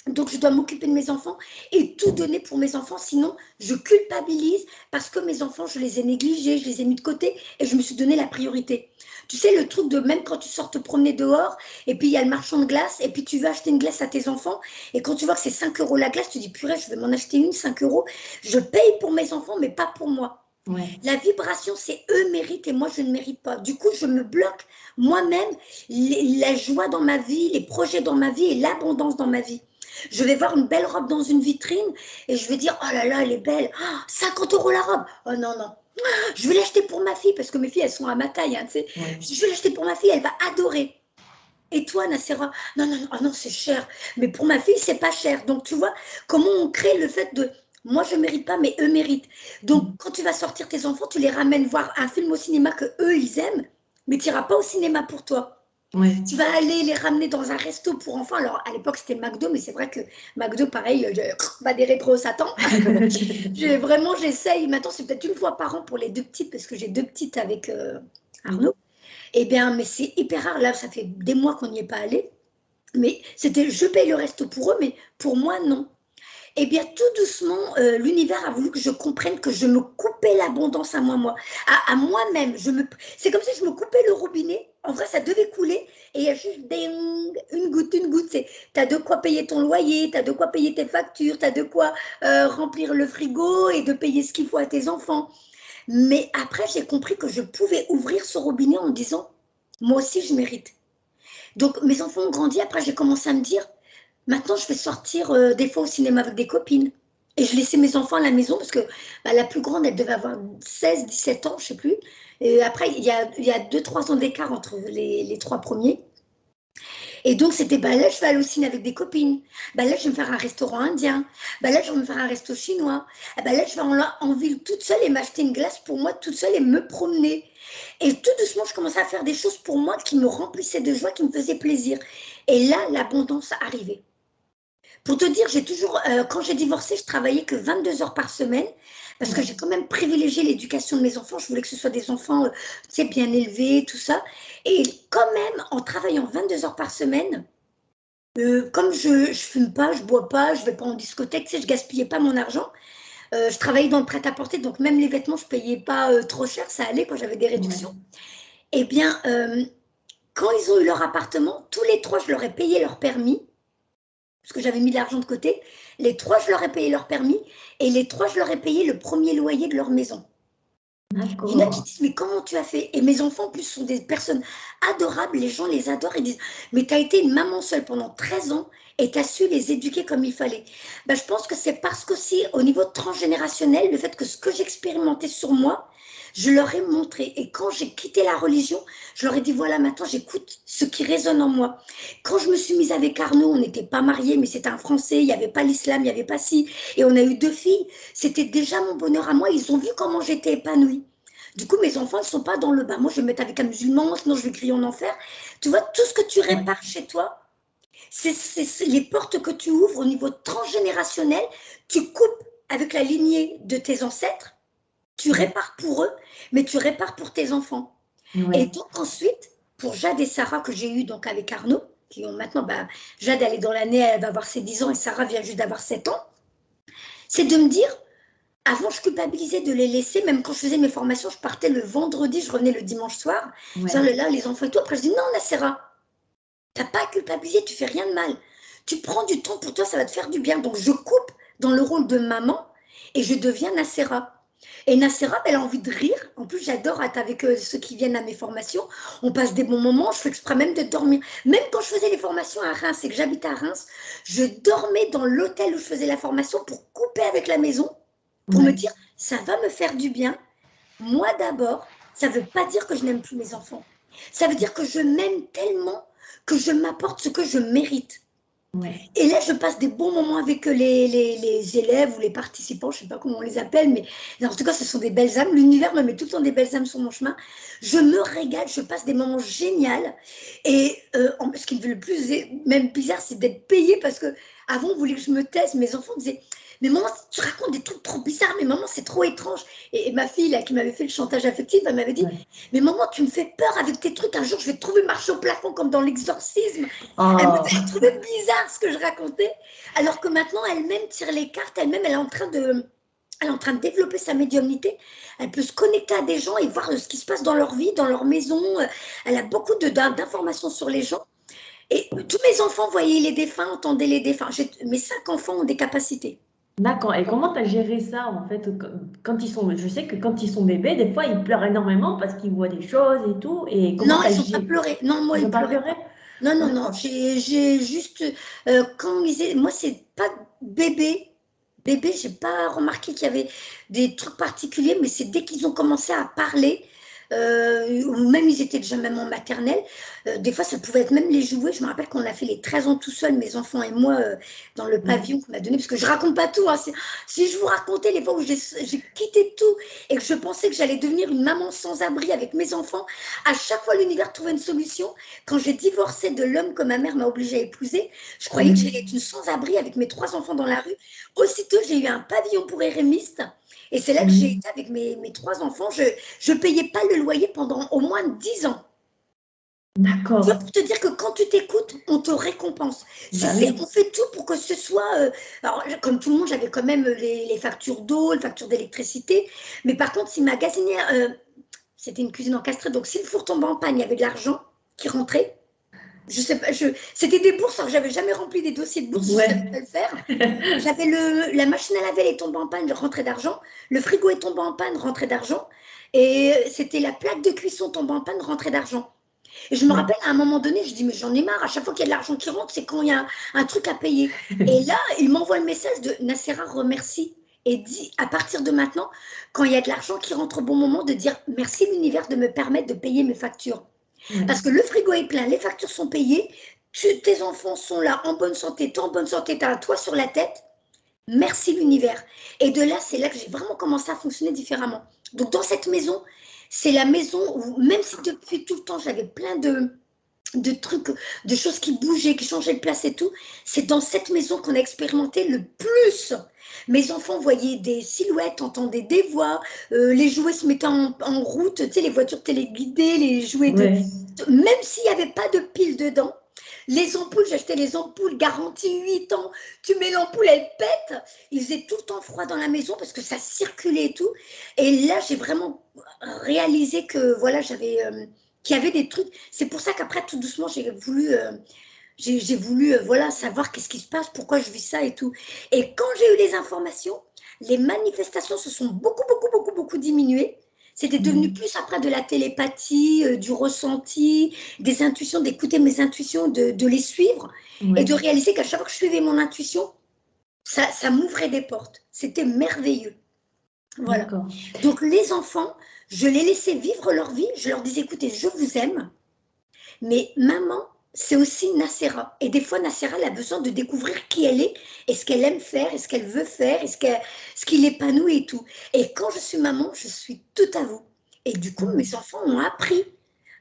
Donc, je dois m'occuper de mes enfants et tout donner pour mes enfants. Sinon, je culpabilise parce que mes enfants, je les ai négligés, je les ai mis de côté et je me suis donné la priorité. Tu sais, le truc de même quand tu sors te promener dehors et puis il y a le marchand de glace et puis tu veux acheter une glace à tes enfants et quand tu vois que c'est 5 euros la glace, tu dis purée, je vais m'en acheter une, 5 euros. Je paye pour mes enfants, mais pas pour moi. Ouais. La vibration, c'est eux méritent et moi, je ne mérite pas. Du coup, je me bloque moi-même la joie dans ma vie, les projets dans ma vie et l'abondance dans ma vie. Je vais voir une belle robe dans une vitrine et je vais dire, oh là là, elle est belle. Oh, 50 euros la robe. Oh non, non. Je vais l'acheter pour ma fille parce que mes filles, elles sont à ma taille. Hein, tu sais. Ouais. Je vais l'acheter pour ma fille, elle va adorer. Et toi, Nacera, non, non, non, oh non, c'est cher. Mais pour ma fille, c'est pas cher. Donc, tu vois, comment on crée le fait de moi, je ne mérite pas, mais eux méritent. Donc, quand tu vas sortir tes enfants, tu les ramènes voir un film au cinéma que eux ils aiment, mais tu n'iras pas au cinéma pour toi. Ouais. Tu vas aller les ramener dans un resto pour enfants. Alors, à l'époque, c'était McDo, mais c'est vrai que McDo, pareil, bah, des rétro Satan. Vraiment, j'essaye. Maintenant, c'est peut-être une fois par an pour les deux petites, parce que j'ai deux petites avec Arnaud. Eh bien, mais c'est hyper rare. Là, ça fait des mois qu'on n'y est pas allé. Mais c'était, je paye le resto pour eux, mais pour moi, non. Eh bien, tout doucement, l'univers a voulu que je comprenne que je me coupais l'abondance à à moi-même. C'est comme si je me coupais le robinet. En vrai, ça devait couler et il y a juste ding, une goutte, une goutte. Tu as de quoi payer ton loyer, tu as de quoi payer tes factures, tu as de quoi remplir le frigo et de payer ce qu'il faut à tes enfants. Mais après, j'ai compris que je pouvais ouvrir ce robinet en me disant, moi aussi, je mérite. Donc, mes enfants ont grandi. Après, j'ai commencé à me dire, maintenant, je vais sortir des fois au cinéma avec des copines. Et je laissais mes enfants à la maison parce que bah, la plus grande, elle devait avoir 16, 17 ans, je ne sais plus. Et après, il y a 2, 3 ans d'écart entre les trois premiers. Et donc, c'était, bah là, je vais aller au ciné avec des copines. Bah là, je vais me faire un restaurant indien. Bah là, je vais me faire un resto chinois. Ah bah là, je vais en ville toute seule et m'acheter une glace pour moi toute seule et me promener. Et tout doucement, je commençais à faire des choses pour moi qui me remplissaient de joie, qui me faisaient plaisir. Et là, l'abondance arrivait. Pour te dire, quand j'ai divorcé, je travaillais que 22 heures par semaine parce que Ouais. j'ai quand même privilégié l'éducation de mes enfants. Je voulais que ce soit des enfants tu sais, bien élevés, tout ça. Et quand même, en travaillant 22 heures par semaine, comme je ne fume pas, je ne bois pas, je ne vais pas en discothèque, tu sais, je ne gaspillais pas mon argent. Je travaillais dans le prêt-à-porter, donc même les vêtements, je ne payais pas trop cher, ça allait quand j'avais des réductions. Ouais. Eh bien, quand ils ont eu leur appartement, tous les trois, je leur ai payé leur permis parce que j'avais mis de l'argent de côté. Les trois, je leur ai payé leur permis et les trois, je leur ai payé le premier loyer de leur maison. Il y en a qui D'accord. disent, mais comment tu as fait? Et mes enfants, en plus, sont des personnes adorables, les gens les adorent et disent, mais tu as été une maman seule pendant 13 ans et tu as su les éduquer comme il fallait. Ben, je pense que c'est parce qu'aussi, au niveau transgénérationnel, le fait que ce que j'expérimentais sur moi, je leur ai montré. Et quand j'ai quitté la religion, je leur ai dit, voilà, maintenant j'écoute ce qui résonne en moi. Quand je me suis mise avec Arnaud, on n'était pas mariés, mais c'était un Français, il n'y avait pas l'islam, il n'y avait pas ci. Et on a eu 2 filles. C'était déjà mon bonheur à moi. Ils ont vu comment j'étais épanouie. Du coup, mes enfants ne sont pas dans le bas. Moi, je vais me mettre avec un musulman, sinon je vais crier en enfer. Tu vois, tout ce que tu Ouais. répares chez toi, c'est les portes que tu ouvres au niveau transgénérationnel. Tu coupes avec la lignée de tes ancêtres, tu répares pour eux, mais tu répares pour tes enfants. Et donc ensuite, pour Jade et Sarah que j'ai eu donc avec Arnaud, qui ont maintenant, Jade elle est dans l'année, elle va avoir ses 10 ans et Sarah vient juste d'avoir 7 ans, c'est de me dire, avant je culpabilisais de les laisser, même quand je faisais mes formations, je partais le vendredi, je revenais le dimanche soir, là les enfants et tout, après je dis non Nacera, t'as pas à culpabiliser, tu fais rien de mal, tu prends du temps pour toi, ça va te faire du bien, donc je coupe dans le rôle de maman et je deviens Nacera. Et Nacera, elle a envie de rire. En plus, j'adore être avec ceux qui viennent à mes formations. On passe des bons moments. Je fais exprès même de dormir. Même quand je faisais les formations à Reims et que j'habitais à Reims, je dormais dans l'hôtel où je faisais la formation pour couper avec la maison, pour me dire, ça va me faire du bien. Moi d'abord, ça ne veut pas dire que je n'aime plus mes enfants. Ça veut dire que je m'aime tellement que je m'apporte ce que je mérite. Et là, je passe des bons moments avec les élèves ou les participants, je ne sais pas comment on les appelle, mais en tout cas, ce sont des belles âmes. L'univers me met tout le temps des belles âmes sur mon chemin. Je me régale, je passe des moments géniaux. Et ce qui me fait le plus même bizarre, c'est d'être payée parce que avant, on voulait que je me taise. Mes enfants disaient, mais maman, tu racontes des trucs trop bizarres, mais maman, c'est trop étrange. Et ma fille, là, qui m'avait fait le chantage affectif, elle m'avait dit, mais maman, tu me fais peur avec tes trucs. Un jour, je vais te trouver marcher au plafond comme dans l'exorcisme. Elle me trouvait bizarre ce que je racontais. Alors que maintenant, elle-même tire les cartes, elle-même, elle est en train de développer sa médiumnité. Elle peut se connecter à des gens et voir ce qui se passe dans leur vie, dans leur maison. Elle a beaucoup d'informations sur les gens. Et tous mes enfants voyaient les défunts, entendaient les défunts. Mes 5 enfants ont des capacités. D'accord. Et comment tu as géré ça, en fait, quand ils sont... Je sais que quand ils sont bébés, des fois, ils pleurent énormément parce qu'ils voient des choses et tout. Et comment Non, tu as ils n'ont pas géré? pleuré. Non, moi, Ils ils n'ont pas pleuraient pleuré? pas. Non, non, non. J'ai juste... quand moi, c'est pas bébé. Bébé, j'ai pas remarqué qu'il y avait des trucs particuliers, mais c'est dès qu'ils ont commencé à parler, ou même ils étaient déjà même en maternelle, des fois ça pouvait être même les jouets. Je me rappelle qu'on a fait les 13 ans tout seuls, mes enfants et moi, dans le pavillon qu'on m'a donné, parce que je raconte pas tout. Hein, si je vous racontais les fois où j'ai quitté tout et que je pensais que j'allais devenir une maman sans abri avec mes enfants, à chaque fois l'univers trouvait une solution. Quand j'ai divorcé de l'homme que ma mère m'a obligée à épouser, je croyais que j'allais être une sans-abri avec mes 3 enfants dans la rue. Aussitôt, j'ai eu un pavillon pour érémistes. Et c'est là que j'ai été avec mes 3 enfants. Je ne payais pas le loyer pendant au moins 10 ans. D'accord. Pour te dire que quand tu t'écoutes, on te récompense. On fait tout pour que ce soit... alors, comme tout le monde, j'avais quand même les factures d'eau, les factures d'électricité. Mais par contre, si ma gazinière... c'était une cuisine encastrée. Donc, si le four tombait en panne, il y avait de l'argent qui rentrait. Je sais pas, c'était des bourses, alors que j'avais jamais rempli des dossiers de bourses, je ne savais pas le faire. J'avais la machine à laver, elle est tombée en panne, rentrée d'argent. Le frigo est tombé en panne, rentrée d'argent. Et c'était la plaque de cuisson tombée en panne, rentrée d'argent. Et je me rappelle, à un moment donné, je dis, mais j'en ai marre, à chaque fois qu'il y a de l'argent qui rentre, c'est quand il y a un truc à payer. Et là, il m'envoie le message de Nacera remercie et dit, à partir de maintenant, quand il y a de l'argent qui rentre au bon moment, de dire merci l'univers de me permettre de payer mes factures. Parce que le frigo est plein, les factures sont payées, tes enfants sont là en bonne santé, tu es en bonne santé, tu as un toit sur la tête. Merci l'univers. Et de là, c'est là que j'ai vraiment commencé à fonctionner différemment. Donc dans cette maison, c'est la maison où, même si depuis tout le temps, j'avais plein de trucs, de choses qui bougeaient, qui changeaient de place et tout, c'est dans cette maison qu'on a expérimenté le plus. Mes enfants voyaient des silhouettes, entendaient des voix, les jouets se mettaient en route, tu sais, les voitures téléguidées, les jouets même s'il n'y avait pas de pile dedans, les ampoules, j'achetais les ampoules garantie 8 ans, tu mets l'ampoule, elle pète, il faisait tout le temps froid dans la maison parce que ça circulait et tout. Et là, j'ai vraiment réalisé que, voilà, qu'il y avait des trucs. C'est pour ça qu'après, tout doucement, j'ai voulu voilà, savoir qu'est-ce qui se passe, pourquoi je vis ça et tout. Et quand j'ai eu les informations, les manifestations se sont beaucoup, beaucoup, beaucoup, beaucoup diminuées. C'était devenu plus après de la télépathie, du ressenti, des intuitions, d'écouter mes intuitions, de les suivre et de réaliser qu'à chaque fois que je suivais mon intuition, ça m'ouvrait des portes. C'était merveilleux. Voilà. Donc les enfants, je les laissais vivre leur vie. Je leur disais, écoutez, je vous aime, mais maman, c'est aussi Nacera. Et des fois, Nacera, elle a besoin de découvrir qui elle est, et ce qu'elle aime faire, et ce qu'elle veut faire, et ce qui l'épanouit et tout. Et quand je suis maman, je suis tout à vous. Et du coup, mes enfants ont appris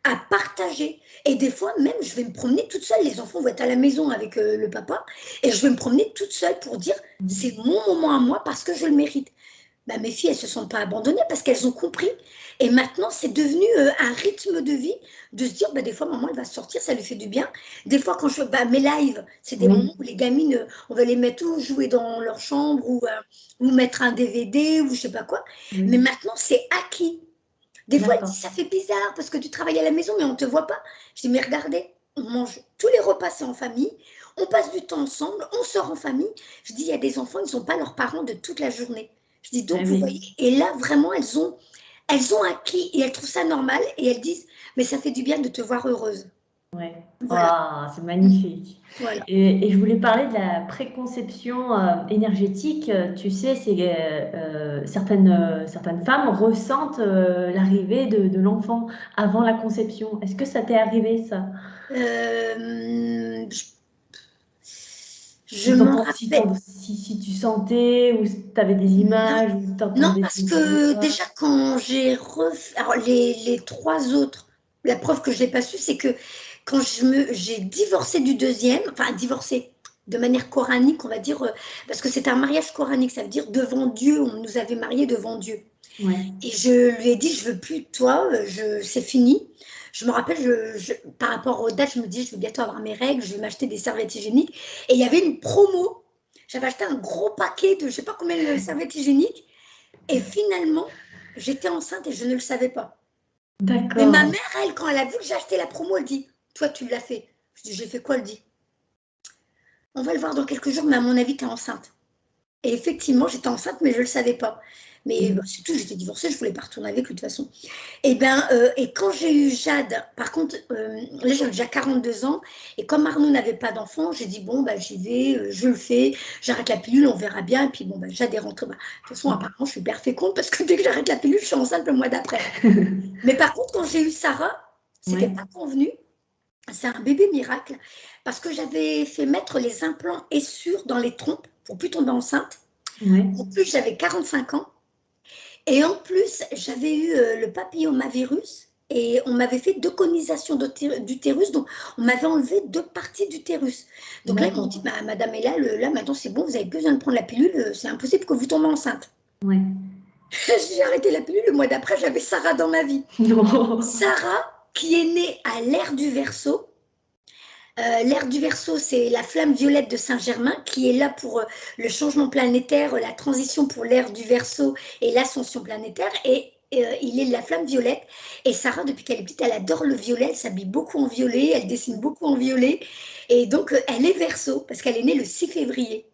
à partager. Et des fois, même, je vais me promener toute seule. Les enfants vont être à la maison avec le papa. Et je vais me promener toute seule pour dire, c'est mon moment à moi parce que je le mérite. Bah, mes filles, elles ne se sentent pas abandonnées parce qu'elles ont compris. Et maintenant, c'est devenu un rythme de vie de se dire, bah, des fois, maman, elle va sortir, ça lui fait du bien. Des fois, quand je fais mes lives, c'est des moments où les gamines, on va les mettre ou jouer dans leur chambre ou mettre un DVD ou je ne sais pas quoi. Mais maintenant, c'est acquis. Des fois, elle dit, ça fait bizarre parce que tu travailles à la maison, mais on ne te voit pas. Je dis, mais regardez, on mange tous les repas, c'est en famille. On passe du temps ensemble, on sort en famille. Je dis, il y a des enfants, ils ne sont pas leurs parents de toute la journée. Je dis, donc, vous voyez, et là, vraiment, elles ont acquis et elles trouvent ça normal et elles disent, mais ça fait du bien de te voir heureuse. Ouais. Voilà. Oh, c'est magnifique. Voilà. Et je voulais parler de la préconception énergétique. Tu sais, certaines femmes ressentent l'arrivée de l'enfant avant la conception. Est-ce que ça t'est arrivé, ça? Je m'en rappelle. Si tu sentais ou tu avais des images ou Non, parce que déjà, quand j'ai refait. Alors, les trois autres, la preuve que je ne l'ai pas su, c'est que quand j'ai divorcé du deuxième, enfin, divorcé de manière coranique, on va dire, parce que c'était un mariage coranique, ça veut dire devant Dieu, on nous avait mariés devant Dieu. Ouais. Et je lui ai dit, je ne veux plus de toi, c'est fini. Je me rappelle, par rapport aux dates, je me dis, je vais bientôt avoir mes règles, je vais m'acheter des serviettes hygiéniques. Et il y avait une promo. J'avais acheté un gros paquet de je ne sais pas combien de serviettes hygiéniques. Et finalement, j'étais enceinte et je ne le savais pas. D'accord. Mais ma mère, elle, quand elle a vu que j'ai acheté la promo, elle dit, toi, tu l'as fait. Je dis, j'ai fait quoi? Elle dit, on va le voir dans quelques jours, mais à mon avis, tu es enceinte. Et effectivement, j'étais enceinte, mais je ne le savais pas. Mais surtout, j'étais divorcée, je ne voulais pas retourner avec lui de toute façon. Et quand j'ai eu Jade, par contre, là j'avais déjà 42 ans, et comme Arnaud n'avait pas d'enfant, j'ai dit, bon, j'y vais, je le fais, j'arrête la pilule, on verra bien. Et puis, bon, Jade est rentrée. De toute façon, apparemment, je suis hyper féconde, parce que dès que j'arrête la pilule, je suis enceinte le mois d'après. Mais par contre, quand j'ai eu Sarah, c'était pas convenu. C'est un bébé miracle, parce que j'avais fait mettre les implants Essure dans les trompes pour plus tomber enceinte. En plus, j'avais 45 ans. Et en plus, j'avais eu le papillomavirus et on m'avait fait 2 conisations d'utérus, donc on m'avait enlevé 2 parties d'utérus. Donc là, ils m'ont dit, madame est là maintenant c'est bon, vous n'avez plus besoin de prendre la pilule, c'est impossible que vous tombiez enceinte. Ouais. J'ai arrêté la pilule, le mois d'après, j'avais Sarah dans ma vie. Non. Sarah, qui est née à l'ère du Verseau. L'ère du Verseau, c'est la flamme violette de Saint-Germain qui est là pour le changement planétaire, la transition pour l'ère du Verseau et l'ascension planétaire. Et il est de la flamme violette. Et Sarah, depuis qu'elle est petite, elle adore le violet. Elle s'habille beaucoup en violet, elle dessine beaucoup en violet. Et donc, elle est Verseau parce qu'elle est née le 6 février.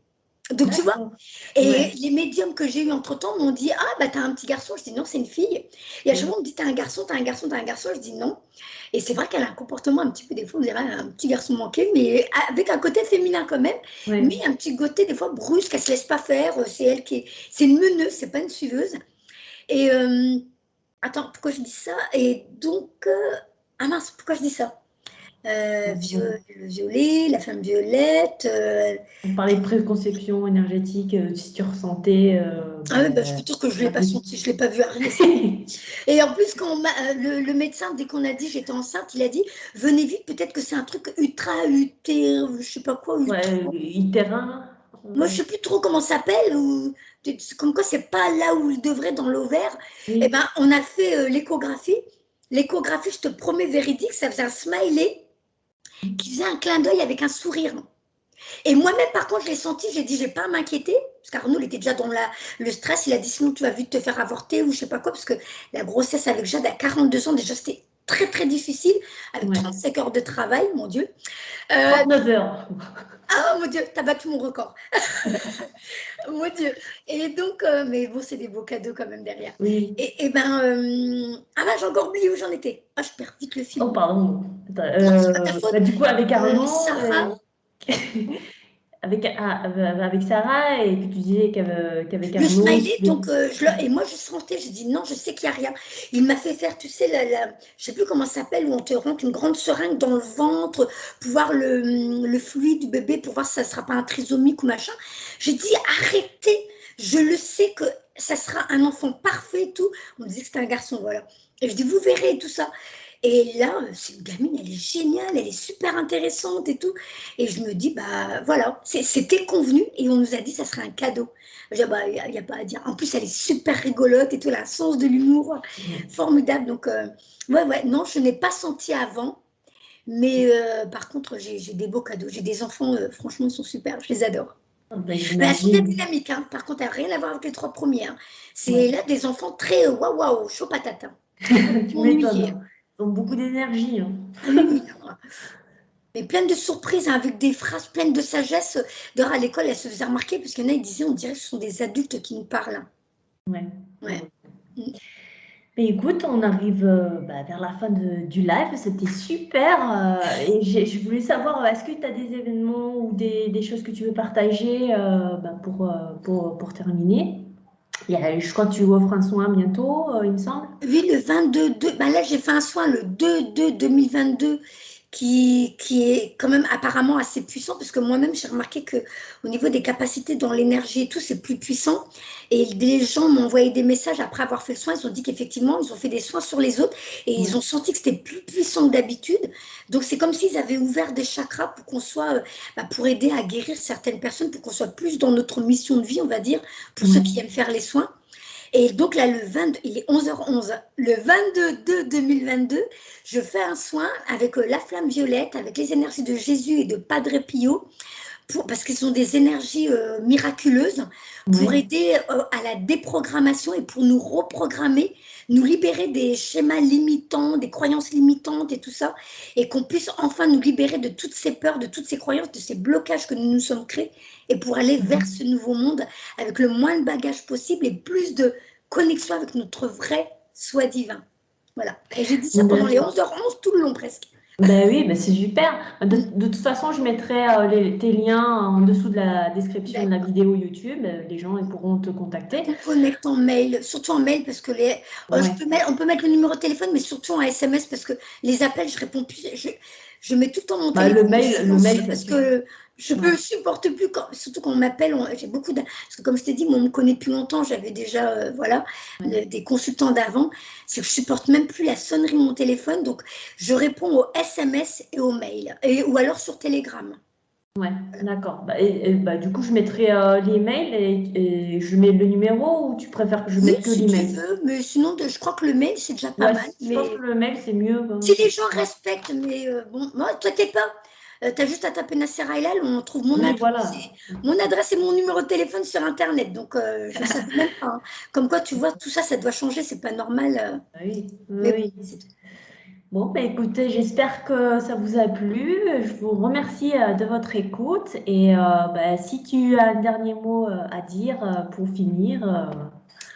Donc, tu vois, et les médiums que j'ai eu entre-temps m'ont dit, ah, t'as un petit garçon. Je dis, non, c'est une fille. Et à chaque fois, on me dit, t'as un garçon, t'as un garçon, t'as un garçon. Je dis, non. Et c'est vrai qu'elle a un comportement un petit peu, des fois, on dirait un petit garçon manqué, mais avec un côté féminin quand même, mais un petit côté, des fois, brusque, elle ne se laisse pas faire. C'est elle qui est... C'est une meneuse, c'est pas une suiveuse. Et, attends, pourquoi je dis ça? Et donc, ah mince, pourquoi je dis ça? Le violet, la femme violette. On parlait de préconception énergétique, si tu ressentais. Je peux dire que je ne l'ai pas senti, je ne l'ai pas vu arriver. Et en plus, quand le médecin, dès qu'on a dit j'étais enceinte, il a dit venez vite, peut-être que c'est un truc utérin, je ne sais pas quoi. Utérin. Moi, je ne sais plus trop comment ça s'appelle, comme quoi c'est pas là où il devrait, dans l'ovaire. Et on a fait l'échographie. L'échographie, je te promets, véridique, ça faisait un smiley qui faisait un clin d'œil avec un sourire. Et moi-même, par contre, je l'ai senti, j'ai dit, je n'ai pas à m'inquiéter, parce qu'Arnaud, il était déjà dans le stress, il a dit, sinon tu vas vite te faire avorter ou je ne sais pas quoi, parce que la grossesse avec Jade à 42 ans, déjà, c'était très, très difficile, avec 35 heures de travail, mon Dieu. 39 heures. Ah, mon Dieu, t'as battu mon record. Mon Dieu. Et donc, mais bon, c'est des beaux cadeaux quand même derrière. Oui. Et j'ai encore oublié où j'en étais. Ah, je perds vite le fil. Oh, pardon. C'est pas ta faute. Du coup, avec Arnaud, Sarah. avec Sarah, et que tu disais qu'avec Le Arnaud. smiley, donc, et moi, je sentais, je dis non, je sais qu'il n'y a rien. Il m'a fait faire, tu sais, je ne sais plus comment ça s'appelle, où on te rentre une grande seringue dans le ventre pour voir le fluide du bébé, pour voir si ça ne sera pas un trisomique ou machin. J'ai dit, arrêtez, je le sais que ça sera un enfant parfait et tout. On me disait que c'était un garçon, voilà. Et je dis, vous verrez tout ça. Et là, cette gamine, elle est géniale, elle est super intéressante et tout. Et je me dis, bah voilà, c'était convenu et on nous a dit que ça serait un cadeau. Je dis, bah, il n'y a pas à dire. En plus, elle est super rigolote et tout, elle a un sens de l'humour formidable. Donc, ouais, non, je n'ai pas senti avant. Mais par contre, j'ai des beaux cadeaux. J'ai des enfants, franchement, ils sont super, je les adore. Ben, Mais elles sont bien j'imagine. dynamiques, hein. Par contre, elles n'ont rien à voir avec les 3 premiers, hein. C'est Ouais. là des enfants très waouh, waouh, chaud patate, hein. Tu m'étonnes, Ennuyés. hein. Ils ont beaucoup d'énergie, hein. Oui, hein. Mais pleine de surprises, hein, avec des phrases pleines de sagesse. D'ailleurs, à l'école, elle se faisait remarquer, parce qu'il y en a, ils disaient, on dirait que ce sont des adultes qui nous parlent, hein. Ouais. Ouais. Mm. Mais écoute, on arrive vers la fin du live. C'était super. Et je voulais savoir, est-ce que tu as des événements ou des choses que tu veux partager pour terminer? Je crois que tu offres un soin bientôt, il me semble. Oui, le 22, bah là, j'ai fait un soin le 2/2/2022 qui est quand même apparemment assez puissant parce que moi-même, j'ai remarqué que au niveau des capacités dans l'énergie et tout, c'est plus puissant. Et des gens m'ont envoyé des messages après avoir fait le soin. Ils ont dit qu'effectivement, ils ont fait des soins sur les autres et ils Ouais. ont senti que c'était plus puissant que d'habitude. Donc, c'est comme s'ils avaient ouvert des chakras pour qu'on soit, pour aider à guérir certaines personnes, pour qu'on soit plus dans notre mission de vie, on va dire, pour ceux qui Ouais. aiment faire les soins. Et donc là, il est 11h11. Le 22/2/2022, je fais un soin avec la flamme violette, avec les énergies de Jésus et de Padre Pio, parce qu'ils sont des énergies miraculeuses, pour Ouais. aider à la déprogrammation et pour nous reprogrammer, nous libérer des schémas limitants, des croyances limitantes et tout ça, et qu'on puisse enfin nous libérer de toutes ces peurs, de toutes ces croyances, de ces blocages que nous nous sommes créés, et pour aller vers ce nouveau monde avec le moins de bagages possible et plus de connexion avec notre vrai soi divin. Voilà. Et j'ai dit ça pendant les D'accord. 11h11, tout le long presque. Ben oui, ben c'est super. De toute façon, je mettrai tes liens en dessous de la description de la D'accord. vidéo YouTube. Les gens ils pourront te contacter. On connecte en mail, surtout en mail parce que Ouais. on peut mettre le numéro de téléphone, mais surtout en SMS parce que les appels, je réponds plus. Je mets tout le temps mon Bah, téléphone le silencieux mail, ça parce suffit. que je Ouais. ne supporte plus, surtout quand on m'appelle. J'ai beaucoup parce que comme je t'ai dit, moi, on me connaît depuis longtemps. J'avais déjà voilà, Ouais. des consultants d'avant. C'est que je supporte même plus la sonnerie de mon téléphone. Donc, je réponds aux SMS et aux mails. Ou alors sur Telegram. Ouais, d'accord. Du coup, je mettrai l'email et je mets le numéro ou tu préfères que je Oui, mette que si tu l'email? veux, mais sinon, je crois que le mail, c'est déjà pas Ouais, mal. je pense que Mais le mail, c'est mieux. si les gens respectent, mais bon, moi, t'inquiète pas. T'as juste à taper Nasser Ailal, on trouve Oui, voilà. mon adresse et mon numéro de téléphone sur Internet. Donc, je ne savais même pas, hein. Comme quoi, tu vois, tout ça, ça doit changer, c'est pas normal. Ah oui, Mais bon, oui. Bon, bah, écoutez, j'espère que ça vous a plu. Je vous remercie de votre écoute. Et si tu as un dernier mot à dire pour finir.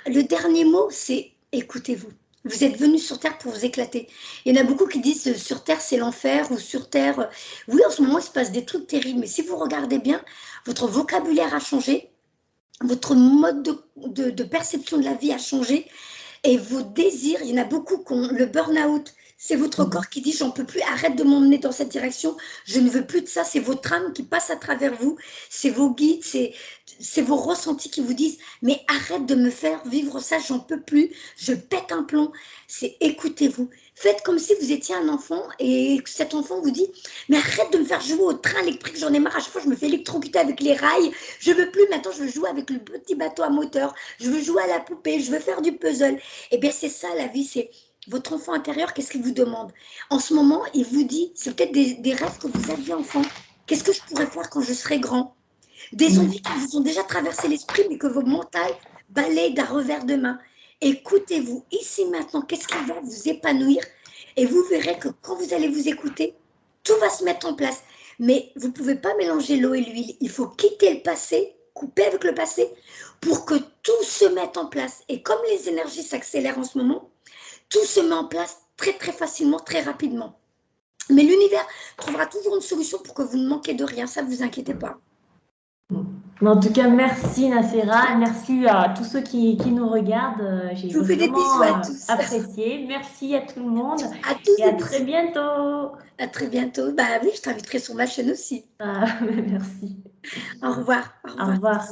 le dernier mot, c'est écoutez-vous. Vous êtes venus sur Terre pour vous éclater. Il y en a beaucoup qui disent sur Terre, c'est l'enfer ou sur Terre. Oui, en ce moment, il se passe des trucs terribles, mais si vous regardez bien, votre vocabulaire a changé, votre mode de perception de la vie a changé. Et vos désirs, il y en a beaucoup qui ont le burn-out. C'est votre corps qui dit j'en peux plus, arrête de m'emmener dans cette direction, je ne veux plus de ça. C'est votre âme qui passe à travers vous, c'est vos guides, c'est vos ressentis qui vous disent mais arrête de me faire vivre ça, j'en peux plus, je pète un plomb. C'est écoutez-vous. Faites comme si vous étiez un enfant et que cet enfant vous dit mais arrête de me faire jouer au train électrique, j'en ai marre, à chaque fois je me fais électrocuter avec les rails, je veux plus, maintenant je veux jouer avec le petit bateau à moteur, je veux jouer à la poupée, je veux faire du puzzle. Eh bien, c'est ça la vie, c'est votre enfant intérieur, qu'est-ce qu'il vous demande? En ce moment, il vous dit, c'est peut-être des rêves que vous aviez enfant. Qu'est-ce que je pourrais faire quand je serai grand? Des Ouais. envies qui vous ont déjà traversé l'esprit, mais que vos mental balayent d'un revers de main. Écoutez-vous, ici maintenant, qu'est-ce qui va vous épanouir? Et vous verrez que quand vous allez vous écouter, tout va se mettre en place. Mais vous ne pouvez pas mélanger l'eau et l'huile. Il faut quitter le passé, couper avec le passé, pour que tout se mette en place. Et comme les énergies s'accélèrent en ce moment, tout se met en place très très facilement, très rapidement. Mais l'univers trouvera toujours une solution pour que vous ne manquiez de rien, ça ne vous inquiétez pas. Mais en tout cas, merci Nacera, merci à tous ceux qui nous regardent. J'ai Je vous fais des bisous vraiment à tous. apprécié. Merci à tout le monde À tous et des à très bisous. bientôt. À très bientôt. Bah oui, je t'inviterai sur ma chaîne aussi. Ah, merci. Au revoir. Au Au revoir. revoir.